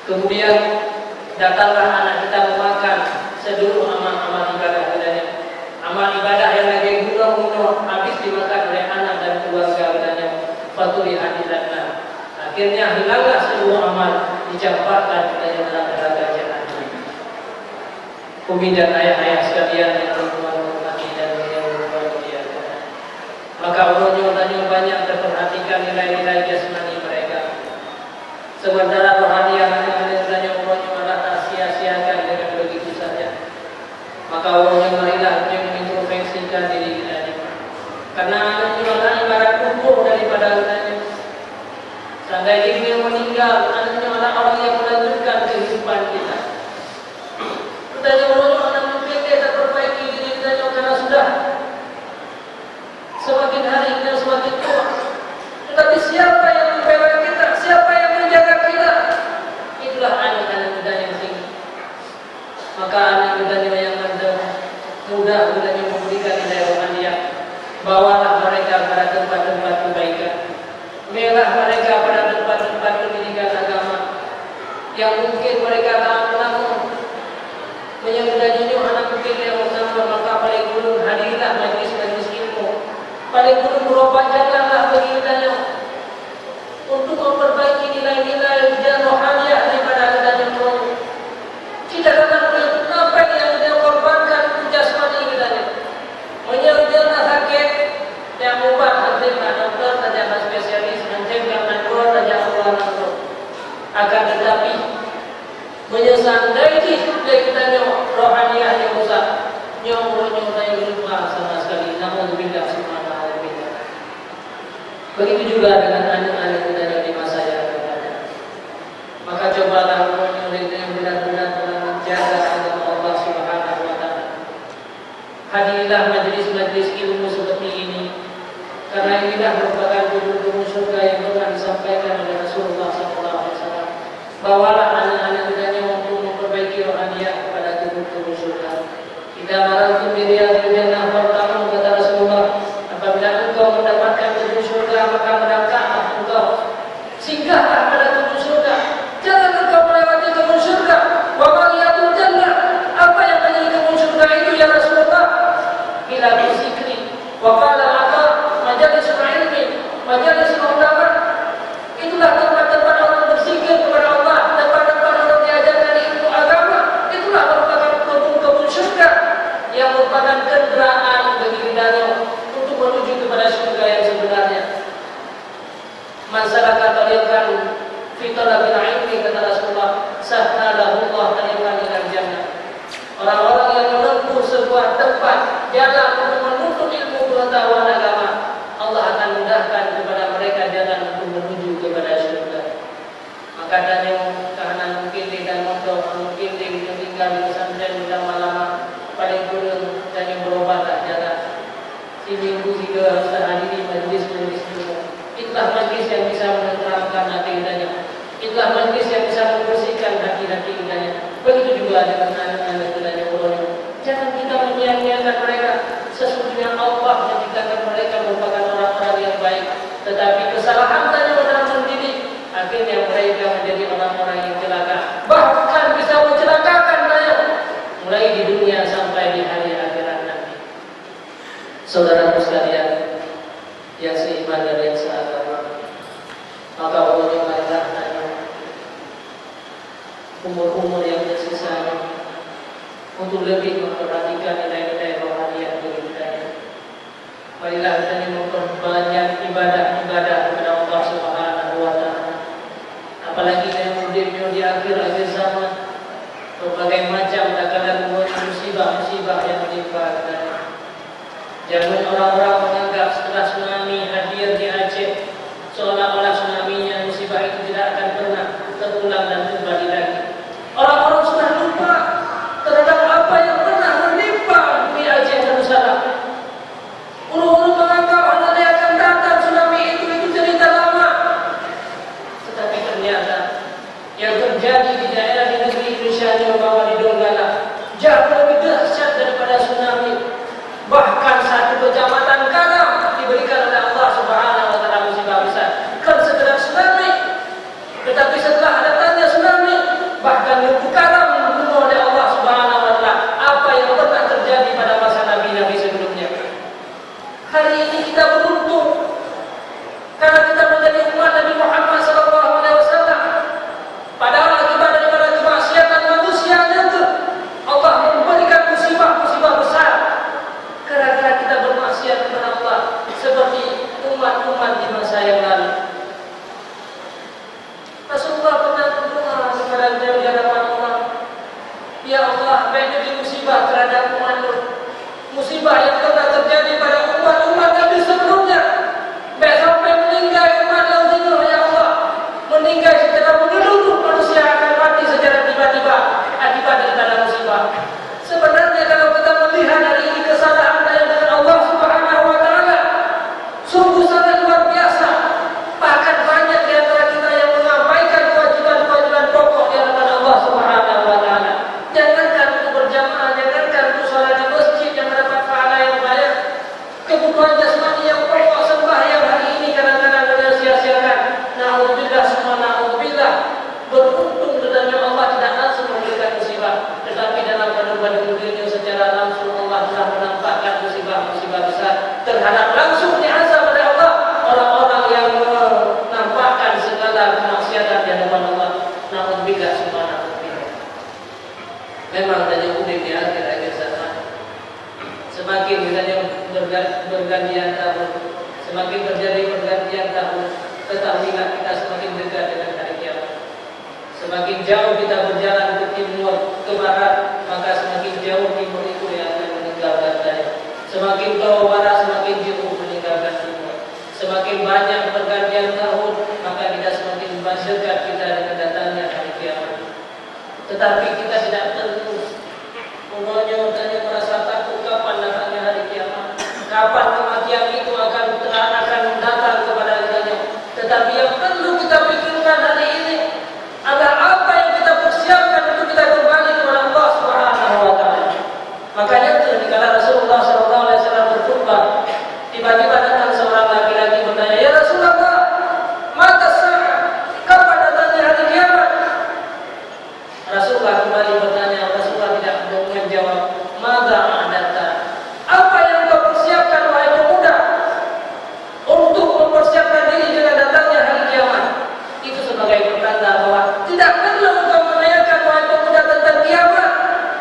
Kemudian datanglah anak kita memakan seluruh amal-amal ibadah katanya. Amal ibadah yang lagi gunung-gunung habis dimakan oleh anak dan keluarga katanya. Faturi hadiratna. Akhirnya hilanglah seluruh amal, dicampakkan katanya dalam neraka jahanam. Umi dan ayah-ayah sekalian yang berhormati dan berbahagia. Maka ulunnya banyak terperhatikan nilai-nilai jasmani mereka. Sementara rohaniah yang ulunnya malah tak sia-siakan dengan begitu saja. Maka ulunnya marilah yang mengintrospeksikan diri kita ini. Karena ulunnya ibarat kubur daripada ulunnya. Seandainya dia meninggal, anaknya adalah orang yang melanjutkan kehidupan kita. Tanya ulunnya anak mungkin dia tak perbaiki diri kita karena sudah semakin hari kita semakin tua. Tetapi siapa yang membela kita? Siapa yang menjaga kita? Itulah anak-anak muda yang tinggi. Maka anak mudanya yang muda mudanya memberikan nilai rohaniah. Bawalah mereka pada tempat-tempat kebaikan. Melah mereka pada tempat-tempat pendidikan agama yang mungkin mereka tak menamun. Menyebutkannya anak mungkin yang bersama, maka paling dulu hadirlah majlis-majlis ilmu. Paling dulu berobat jalanlah bagi kita untuk memperbaiki nilai-nilai dan rohaniah daripada adanya Allah. Kita akan melihat apa yang dia korbankan jasmani kita. Menyebutkanlah sakit yang ubah hadirlah dokter saja spesialis mencegah dan keluar saja Allah nanti. Akan tetapi menyesandai kita rohaniah yang rusak, nyawa saya lupa sama sekali. Namun tidak semua hal beda. Begitu juga dengan anak-anak kita di masa yang akan datang. Maka cobalah kita yang benar-benar menjaga agama Allah Subhanahu Wa Taala. Hadirilah majlis-majlis ilmu seperti ini, karena inilah merupakan gedung-gedung surga yang pernah disampaikan oleh Rasulullah SAW. Bawalah anak-anak kita untuk memperbaiki rohaniah kepada gedung-gedung surga. Kita marahkan diri al-jannah pertama kata Rasulullah, apabila engkau mendapatkan gedung surga maka mendapatkan engkau singgahlah pada gedung surga. Jangan engkau melewati gedung surga. Wa maliyatul jannah. Apa yang menjadi gedung surga itu ya Rasulullah? Bila berzikri. Wa qala ata majalisul ilmi, majalisul ulama. Itulah tempat-tempat orang berzikir kepada Allah, tempat-tempat orang diajarkan ilmu agama. Itulah merupakan kebun-kebun surga yang merupakan kendaraan bagi kita untuk menuju kepada surga yang sebenarnya. Masyarakat tarikan fitolabil ilmi kata Rasulullah, sahhalahu Allah tarikan ilal jannah. Orang-orang yang menempuh sebuah tempat jalan untuk menuntut ilmu pengetahuan agama, Allah akan mudahkan kepada mereka jalan untuk menuju kepada surga. Maka tanya karena mungkin dan mungkin tinggal di pesantren lama-lama paling kurang tanya berobatlah jalan. Seminggu 3 sehari majlis-majlis ilmu. Itulah majlis yang bisa menerangkan hati kita. Itulah majlis yang bisa membersihkan hati-hati kita. Begitu juga dengan anak-anak kita yang berdoa. Jangan kita menyia-nyiakan mereka. Sesungguhnya Allah menciptakan mereka merupakan orang-orang yang baik. Tetapi kesalahan tanya dalam mendidik, akhirnya mereka menjadi orang-orang yang celaka. Bahkan bisa mencelakakan tanya mulai di dunia sampai di hari akhirat nanti. Saudara sekalian yang seiman dan yang seagama, maka Allah marilah umur-umur yang tersisa untuk lebih memperhatikan nilai-nilai rohaniah bagi kita. Marilah kita memperbanyak ibadah-ibadah kepada Allah Subhanahu Wa Taala. Apalagi yang mudahnya di akhir zaman, Sumbawa di Donggala jauh lebih dahsyat daripada tsunami. Bahkan satu kecamatan Karam diberikan oleh Allah Subhanahu wa taala musibah besar. Kan sekedar tsunami, tetapi setelah datangnya tsunami, bahkan itu Karam dibunuh oleh Allah Subhanahu wa taala. Apa yang pernah terjadi pada masa nabi-nabi sebelumnya. Hari ini kita beruntung karena kita menjadi umat Nabi Muhammad SAW. Padahal akibat daripada kemaksiatan manusia itu Allah memberikan musibah-musibah besar gara-gara kita bermaksiat kepada Allah seperti umat-umat di masa yang lalu. Rasulullah pernah berdoa kepada beliau di hadapan Allah, ya Allah, beri musibah terhadap umatmu, musibah yang pernah terjadi pada umat-umat Nabi sebelumnya, sampai meninggal umat lainnya, ya Allah, meninggal secara menyeluruh, manusia akan mati secara tiba-tiba akibat daripada musibah. Sebenarnya kalau kita melihat hari ini kesalahan dengan Allah Subhanahu wa taala sungguh sangat luar biasa. Bahkan banyak di antara kita yang mengabaikan kewajiban-kewajiban pokok di hadapan Allah Subhanahu wa taala. Jangankan untuk berjamaah, jangankan untuk salat di masjid yang mendapat pahala yang banyak, kebutuhan jasmani yang pokok sembahyang hari ini kadang-kadang kita sia-siakan. Na'udzubillah summa na'udzubillah. Beruntung dengannya Allah tidak langsung memberikan musibah, tetapi dalam kandungan dunia secara langsung Allah telah menampakkan musibah-musibah besar terhadap langsung diazab oleh Allah orang-orang yang menampakkan segala kemaksiatan di hadapan Allah. Na'udzubillah summa na'udzubillah. Memang dari udah di akhir-akhir zaman semakin misalnya bergantian tahun, semakin terjadi pergantian tahun, ketahuilah kita semakin dekat dengan hari kiamat. Semakin jauh kita berjalan ke timur, ke barat, maka semakin jauh timur itu yang akan meninggalkan barat. Semakin ke barat, semakin jauh meninggalkan timur. Semakin banyak pergantian tahun, maka kita semakin dekat kita dengan datangnya hari kiamat. Tetapi kita tidak perlu menonjol dan merasa takut kapan datangnya hari kiamat, kapan kematian itu akan datang kepada kita. Tetapi yang perlu kita pikirkan hari ini adalah apa yang kita persiapkan untuk kita kembali kepada Allah Subhanahu wa taala. Makanya ketika Rasulullah SAW berkhutbah, tiba-tiba datang seorang laki-laki bertanya, "Ya Rasulullah, mata sa'ah? Kapan datangnya hari kiamat?" Rasulullah kembali bertanya, Rasulullah tidak menjawab, "Madza a'dadta?" Apa yang kau persiapkan wahai pemuda untuk mempersiapkan diri dengan datangnya hari kiamat? Itu sebagai pertanda bahwa tidak perlu engkau menanyakan wahai pemuda tentang kiamat,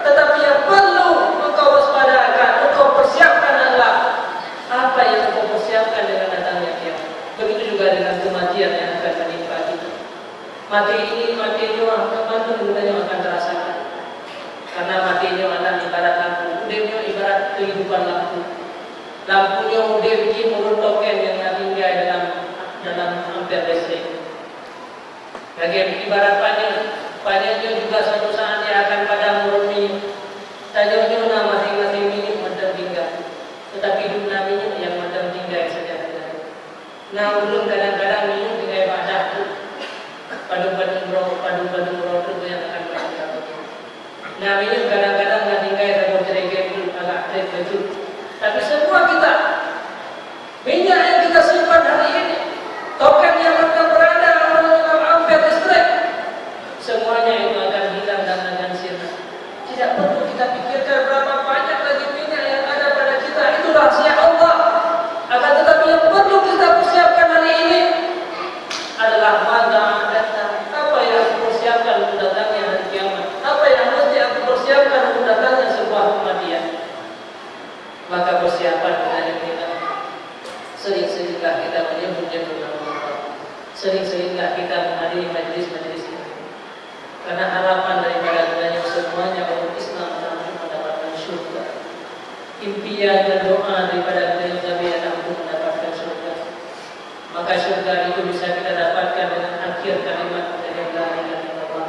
tetapi yang perlu engkau waspadakan, engkau persiapkan adalah apa yang engkau persiapkan dengan datangnya kiamat. Begitu juga dengan kematian yang akan menimpa kita. Mati ini kapan akan terasakan. Karena matinya adalah ibarat lampu, udahnya ibarat kehidupan lampu. Lampunya udah bikin mulut token yang tinggal dalam ampere listrik. Bagi ibarat panjangnya juga suatu saat dia akan padam mulut minyak. Tajamnya masing-masing minyak madam tinggal. Tetapi dunia minyak yang madam tinggal saja. Nah, belum kadang-kadang minyak tinggal pada padu-padu roh itu yang akan berangkat. Nah, minyak kadang-kadang nggak tinggal sama ceregan agak aktif betul. Tapi semua kita minyak yang kita simpan hari ini, token yang akan berada dalam ampere listrik, semuanya itu akan hilang dan akan sirna. Tidak perlu kita pikirkan berapa banyak lagi minyak yang ada pada kita, itu rahasia Allah. Akan tetapi yang perlu kita persiapkan hari ini adalah madza a'dadta. Apa yang aku persiapkan untuk datangnya hari kiamat? Apa yang mesti aku persiapkan untuk datangnya sebuah kematian? Maka persiapan dengan kita sering-seringlah kita menyebut-nyebut nama Allah, sering-seringlah kita menghadiri majlis-majlis ini, karena harapan daripada kita semuanya orang Islam adalah mendapatkan syurga. Impian dan doa daripada kita adalah untuk mendapatkan syurga. Maka syurga itu bisa kita dapatkan dengan akhir kalimat la ilaha illallah.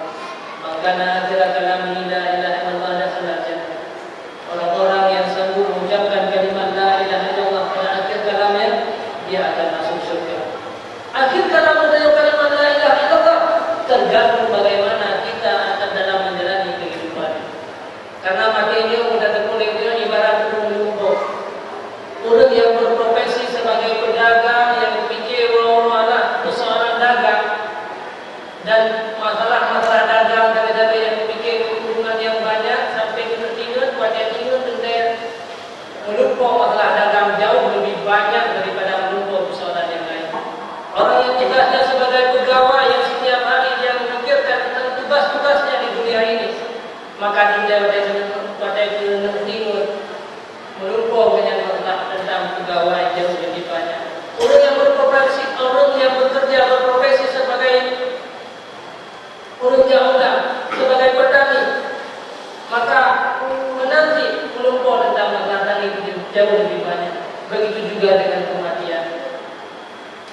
Maka akhir kalam la ilaha illallah dakhala jannah. Orang-orang yang sanggup mengucapkan kalimat la ilaha illallah pada akhir kalamnya, dia akan masuk surga. Akhir kalam dari kalimat la ilaha illallah tergantung bagaimana kita akan dalam menjalani kehidupan. dia mudah terkulit dia ibarat lumpuh. Orang yang berprofesi sebagai pedagang yang fikir orang-orang persoalan dagang dan masalah-masalah dagang dari yang fikir keuntungan yang banyak sampai kena buat yang ingat dan melupa masalah dagang jauh lebih banyak daripada melupa persoalan yang lain. Orang yang tugasnya sebagai pegawai yang setiap hari dia memikirkan tentang tugas-tugasnya di dunia ini, maka dia pada timur melupa banyak masalah tentang pegawai jauh lebih banyak. Orang yang berprofesi, orang yang bekerja berprofesi sebagai orang jauh sebagai petani, maka menanti melupa tentang masalah tani jauh lebih banyak. Begitu juga dengan kematian.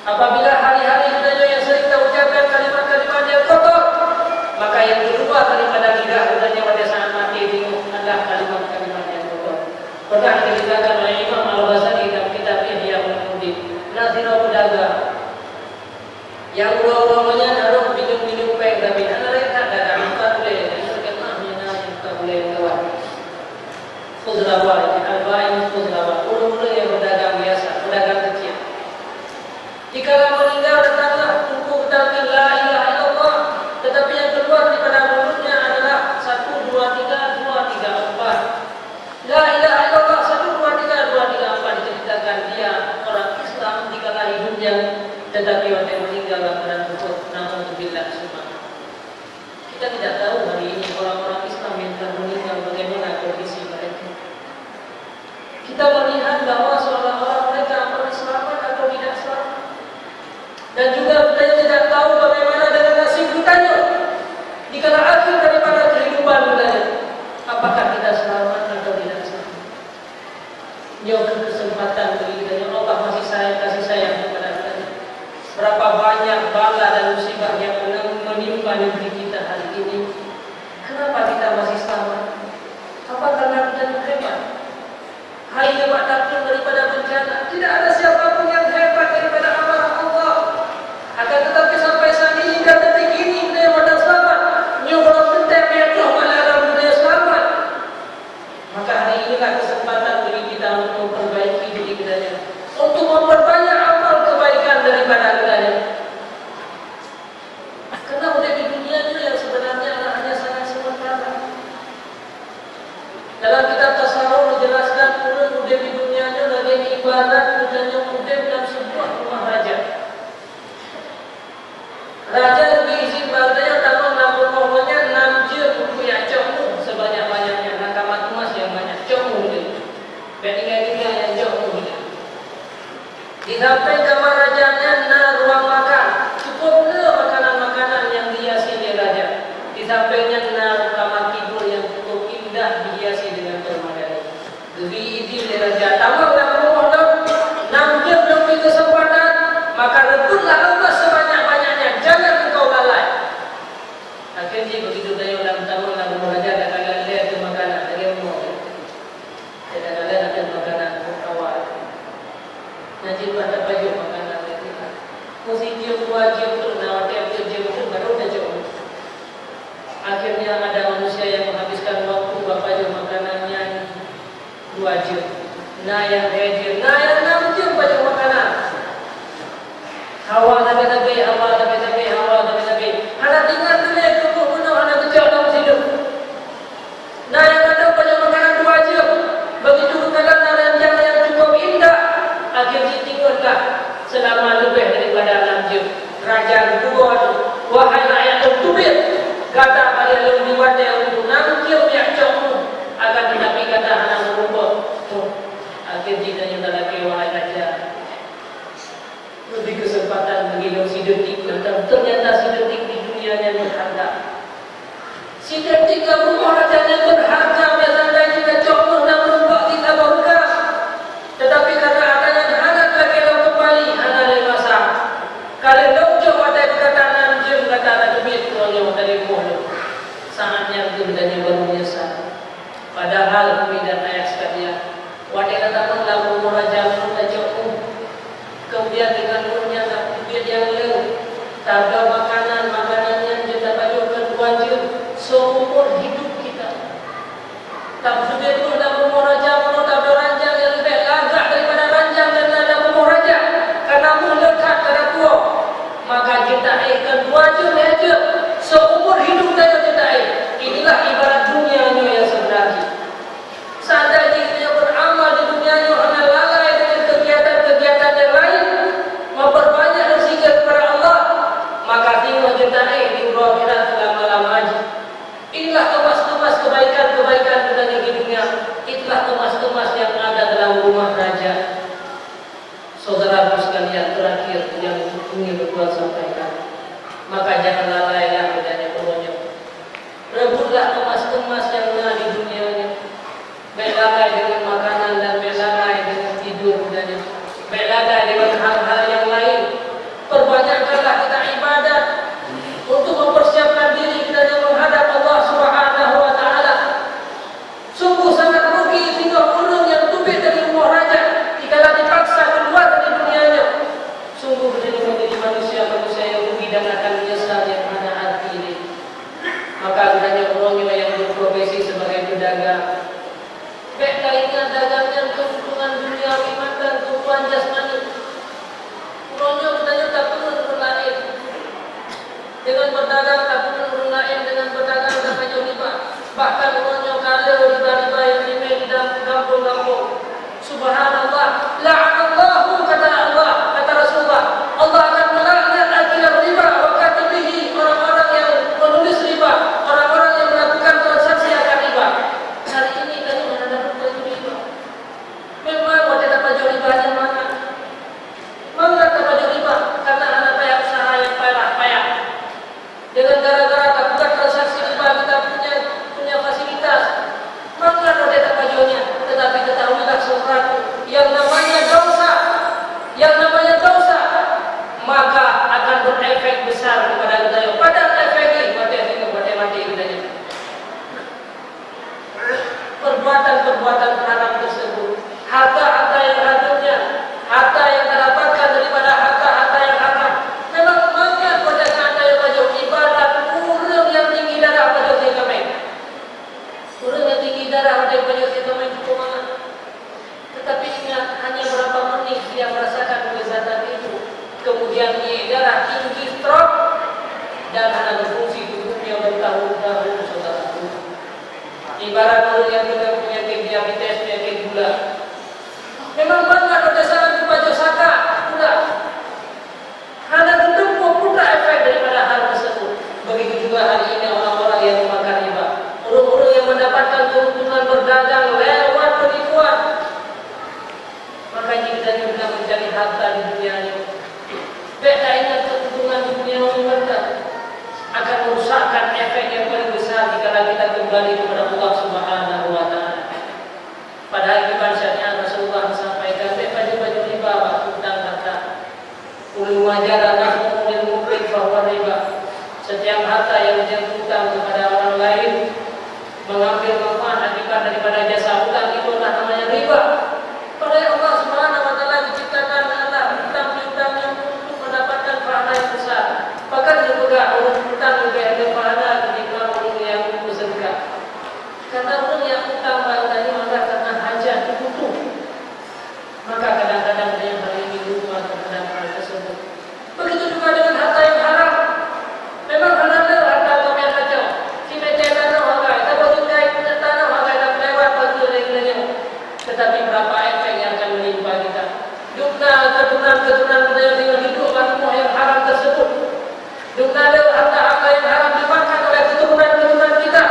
Apabila hari-hari kita yang sering kita ucapkan kalimat-kalimat yang kotor, maka yang keluar daripada lidah kita pada saat mati itu adalah kalimat-kalimat yang kotor. Pernah diceritakan oleh Imam Al-Ghazali dalam kitab Ihya Ulumuddin, Nazirah pedagang yang dua-duanya harus minum peng tapi anak lain tak ada tak boleh. Ini terkenal tak boleh kawan. Fuzlawa, al-bain fuzlawa. Orang-orang yang berdagang biasa, berdagang kecil. Jika meninggal datanglah tubuh dan la ilaha illallah, tetapi yang keluar daripada mulutnya adalah 1 2 3 2 3 4. La ilaha illallah 1 2 3 2 3 4 diceritakan dia orang Islam dikala hidupnya, tetapi waktu meninggal dalam kufur. Naudzubillah semua. Kita tidak tahu hari ini orang-orang Islam yang telah meninggal bagaimana kondisi mereka. Kita melihat bahwa seolah-olah mereka akan selamat atau tidak selamat. Dan juga kita tidak tahu bagaimana dengan nasib kitanya dikala akhir daripada kehidupan kita. Apakah kita selamat atau tidak selamat? Nyoba kesempatan bagi kita. Allah masih kasih sayang kepada kita. Berapa banyak bala dan musibah yang menimpa negeri kita hari ini. Kenapa kita masih selamat? Apa karena kita hebat? Hari hebat datang daripada bencana. Tidak ada siapapun yang hebat daripada amarah Allah. Akan tetapi sampai saat ini hingga detik ini dia pada selamat. Nyoba setiap yang telah melarang dia selamat. Maka hari inilah kesempatan bagi kita untuk memperbaiki diri kita, untuk memperbanyak amal kebaikan daripada kita. Karena udah di dunia itu yang sebenarnya hanya sangat sementara. Dalam kitab tasawuf menjelaskan urut udah di dunia itu lagi ibarat udahnya udah dalam sebuah rumah raja. Raja berizin baganya tanpa nampun pohonnya 6 je punya comu sebanyak-banyaknya, nakamat emas yang banyak comu dia. Bandingan yang comu dia. Di samping kamar rajanya ruang makan, cukup makanan-makanan yang dihiasi oleh raja. Di sampingnya kamar tidur yang cukup indah dihiasi dengan permadani. Diizin oleh raja. Tamu dalam rumah tu 6 je lebih kesempatan, maka rebutlah emas sebanyak-banyaknya. Jangan engkau lalai. Akhirnya begitu tanya dalam tamu dalam rumah raja, katakan lihat tu makanan dari rumah. Katakan lihat ada makanan awal. Nanti pada baju makanan lagi. Mesti dia wajib tu nak tiap dia tu baru dah jauh. Akhirnya ada manusia yang menghabiskan waktu baju makanannya 2 jam. Nah yang rejim, nah yang 6 jam baju makanan. Hawa tapi, hawa tapi. Anak tinggal tu leh tubuh penuh anak kecil dalam hidup. Nah yang ada baju makanan 2 jam. Begitu kadang ada yang cukup indah. Akhirnya tinggallah selama lebih daripada 6 jam. Raja kedua tu, wahai rakyat tubir, kata kalian lebih wadah untuk 6 jam yang cukup. Akan tetapi kata anak berubah. Akhirnya tanya lagi wahai raja, lebih kesempatan menghidup si detik dan ternyata si detik di dunia yang berharga. Si detik rumah rajanya berharga biasanya kita cukup dan berubah kita berharga. Tetapi karena adanya anak lagi dalam kembali anak dari masa. Kalau jauh ada kata 6 jam kata anak demi tuanya dari mulut. Saatnya gendanya baru menyesal. Padahal kami dan ayah sekalian, wanita datang dalam rumah raja kita cukup. Kemudian dengan umurnya tak duit yang lain, tak ada makanan yang kita baju kedua je seumur hidup kita. Tak betul tu dah bermuraja, perlu tak beranjang yang lebih lagak daripada ranjang dan ada bermuraja. Karena melekat pada tua. Maka kita kedua aja seumur hidup kita inilah ibarat dunianya yang sebenarnya. Seandainya kita beramal di dunianya hanya lalai dengan kegiatan-kegiatan yang lain, memperbanyak berzikir kepada Allah, maka tinggal kita di akhirat lama-lama aja. Inilah kemas-kemas kebaikan-kebaikan kita di dunia. Itulah kemas-kemas yang ada dalam rumah raja. Saudara sekalian, terakhir yang ingin berbuat sampaikan, maka jangan lalailah menjadi pokoknya. Rebutlah kemas-kemas yang ada di dunianya. Baik lalai dengan makanan dan baik lalai dengan tidur dan baik lalai dengan hal-hal yang lain. Perbanyakkanlah kita ibadat untuk mempersiapkan diri kita yang menghadap Allah Subhanahu wa taala. Sungguh sangat rugi sehingga orang yang tubik dari rumah raja dikala dipaksa keluar dari dunianya. Sungguh benar menjadi manusia yang rugi dan akan menyesal yang mana hati ini. Maka adanya orangnya yang berprofesi sebagai pedagang. Baik lainnya dagangnya keuntungan dunia dan keuntungan jasmani. Orangnya katanya tak perlu berlain. Dengan berdagang tak perlu berlain, dengan berdagang tak perlu riba. Bahkan orangnya kala riba-riba yang dimiliki di dalam kampung-kampung. Subhanallah, la'anallahu kata Allah, kata Rasulullah, Allah akan melaknat akil riba wa katibihi, orang-orang yang menulis riba, orang-orang yang melakukan transaksi akan riba. Hari ini tadi mana dapat baju riba? Memang wajah dapat baju riba yang mana? Mengapa baju riba? Karena anak payah usaha yang payah. Dengan gara-gara tak bukan transaksi riba kita punya fasilitas. Mengapa wajah bajunya? Tetapi ketahuilah sesuatu yang namanya dosa, maka akan berefek besar kepada kita. Padahal efek ini mati kita. Perbuatan haram tersebut, harta yang haramnya, harta yang didapatkan daripada harta yang haram. Memang banyak pada ada yang baju ibarat urang yang tinggi darah pada kami. Urang yang tinggi darah pada baju kami cukup mana? Tetapi ingat, hanya berapa menit dia merasakan kelezatan itu. Kemudian darah tinggi, stroke, dan hanya berfungsi tubuhnya bertahun-tahun, saudaraku. Ibarat orang yang punya penyakit diabetes, penyakit gula. Memang banyak pada saat dibaca saka gula. Hanya tentu putra efek daripada hal tersebut. Begitu juga hari ini orang-orang yang memakan riba. Orang-orang yang mendapatkan keuntungan berdagang lewat penipuan. Makanya kita juga mencari harta di dunia ini. Beda ingat keuntungan di dunia ini akan merusakkan efek yang paling besar jika kita kembali kepada Allah Subhanahu wa taala. Padahal iman syariat Rasulullah sampaikan baju riba utang harta. Ulu wajara nahmu lil mukmin bahwa riba. Setiap harta yang menjadi utang kepada orang lain, mengambil manfaat akibat daripada jasa utang, itu namanya riba. Padahal Allah Subhanahu wa taala diciptakan adalah utang-utangnya untuk mendapatkan pahala yang besar. Bahkan juga orang utang juga ada pahala ketika orang yang bersedekah. Karena orang yang utang tadi adalah karena hajat butuh. Maka kadang-kadang dia yang paling lupa terhadap hal tersebut. Begitu juga dengan harta yang haram. Memang halal harta kami yang kacau. Si meja tanah harga, kita bagi punya tanah harga kita lewat bagi lagi. Tetapi berapa efek yang akan menimpa kita? Juga keturunan kita yang tinggal hidup rumah yang haram tersebut. Juga harta yang haram dimakan oleh keturunan kita.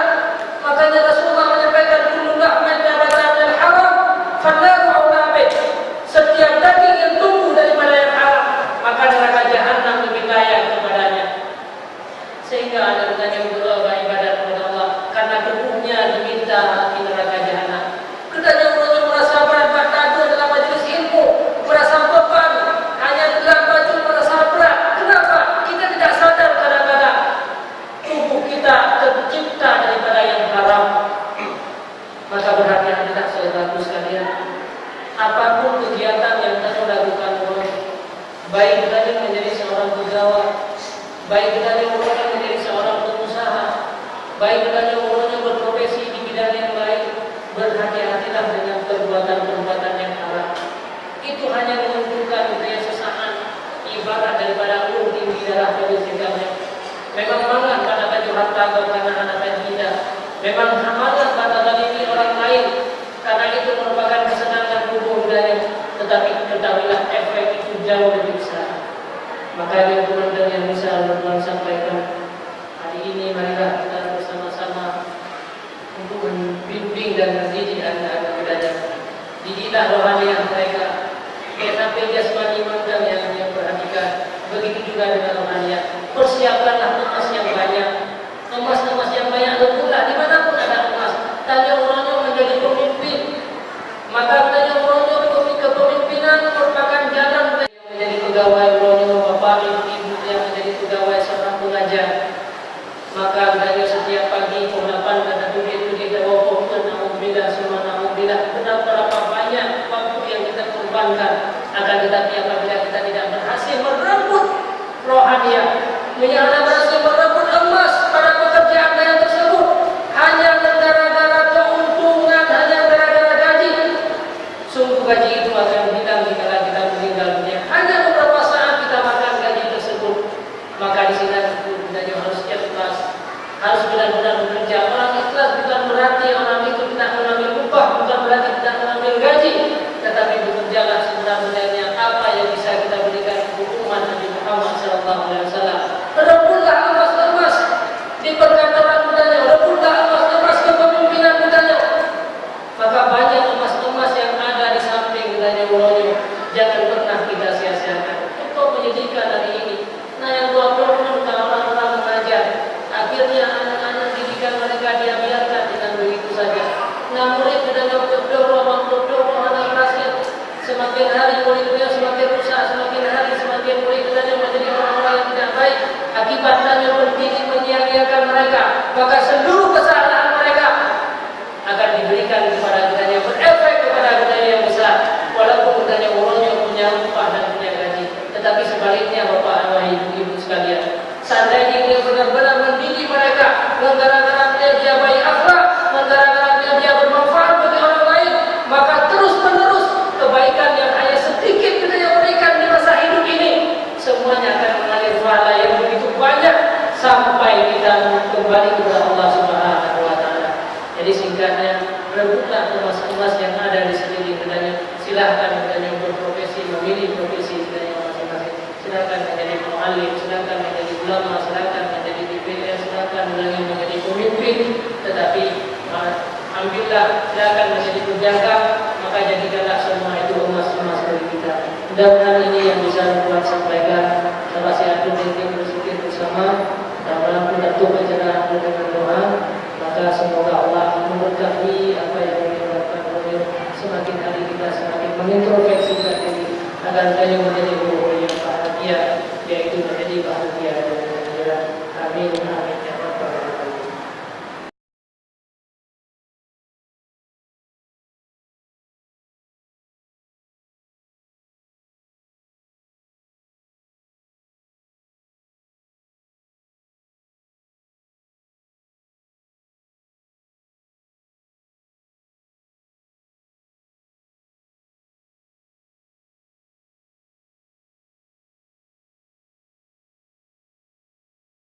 Makanya Rasulullah menyampaikan kulullah menjabatan yang haram fanaru aulabih. Setiap daging yang tumbuh daripada yang haram, maka neraka jahanam lebih layak kepadanya. Sehingga ada yang berdoa ibadat kepada Allah karena tubuhnya diminta di neraka jahanam. Ketanya orang yang merasa berat bertadu dalam majelis ilmu, merasa beban, hanya dalam baju merasa berat. Kenapa? Kita tidak sadar kadang-kadang tubuh kita tercipta daripada yang haram. Maka berhati-hatilah saudaraku sekalian. Apapun kegiatan yang kita lakukan, baik kita menjadi seorang pegawai, baik kita menjadi seorang pengusaha, baik kita berprofesi di bidang yang jangan hamalkan mata dalimi orang lain, karena itu merupakan kesenangan tubuh budaya. Tetapi ketahuilah efek itu jauh lebih besar. Maka yang Tuhan dan yang bisa Tuhan sampaikan hari ini, marilah kita bersama-sama untuk membimbing dan mendidik anak-anak budaya. Didiklah rohaniah mereka. Sampai jasmani manusia yang perhatikan. Begitu juga dengan rohaniah. Persiapkanlah emas yang banyak. Emas-emas yang banyak lebuhlah dimanapun ada emas. Tanya orangnya menjadi pemimpin. Maka tanya orangnya kepemimpinan merupakan jalan yang menjadi pegawai orangnya, bapak ibu yang menjadi pegawai seorang pengajar. Maka dari setiap pagi pengalaman kata tujuh tawaf naudzubillah semua naudzubillah. Berapa banyak waktu yang kita korbankan, akan tetapi apabila kita tidak berhasil merebut rohaniah, menyala berhasil merebut emas pada pekerjaan yang tersebut, hanya gara-gara keuntungan, hanya gara-gara gaji, sungguh gaji itu akan hilang jika kita meninggal dunia. Hanya beberapa saat kita makan gaji tersebut. Maka di sini kita harus ikhlas, harus benar-benar bekerja. Orang ikhlas bukan berarti orang itu tidak mengambil upah, bukan berarti tidak mengambil gaji, tetapi bekerjalah sebenarnya apa yang bisa kita berikan untuk umat Nabi Muhammad SAW. Rebutlah emas-emas di perkantoran budaya, rebutlah emas-emas kepemimpinan budaya. Maka banyak emas-emas yang ada di samping budaya Worojo, jangan pernah kita sia-siakan. Itu menyedihkan hari ini. Nah, yang dua problem kalau orang-orang mengajar, akhirnya anak-anak didikan mereka dibiarkan dengan begitu saja. Nah, murid dengan berdoa anak rahasia, semakin hari muridnya semakin rusak, semakin hari semakin murid-muridnya menjadi orang-orang yang tidak baik. Akibatnya pendidik menyia-nyiakan mereka, maka seluruh kesalahan mereka akan diberikan kepada budaya, berefek kepada budaya yang besar. Walaupun budaya Worojo punya upah dan punya gaji, tetapi sebaliknya Bapak dan Ibu sekalian, seandainya dia benar-benar mendidik mereka, gara-gara dia baik akhlak, gara-gara dia bermanfaat bagi orang lain, maka terus-menerus kebaikan yang hanya sedikit kita yang berikan di masa hidup ini, semuanya akan mengalir pahala yang begitu banyak sampai kita kembali kepada Allah Subhanahu wa Ta'ala. Jadi singkatnya, rebutlah emas-emas yang ada di sekeliling budaya. Silahkan budaya berprofesi, memilih profesi budaya masing-masing. Silahkan menjadi mu'alim, silahkan menjadi ulama, silahkan menjadi DPR, silahkan menjadi pemimpin. Tetapi ambillah, silahkan menjadi penjaga, maka jadikanlah semua itu emas-emas bagi kita. Mudah-mudahan ini yang bisa Tuhan sampaikan. Terima kasih bersikir bersama. Dan dalam pidato acara dengan doa, maka semoga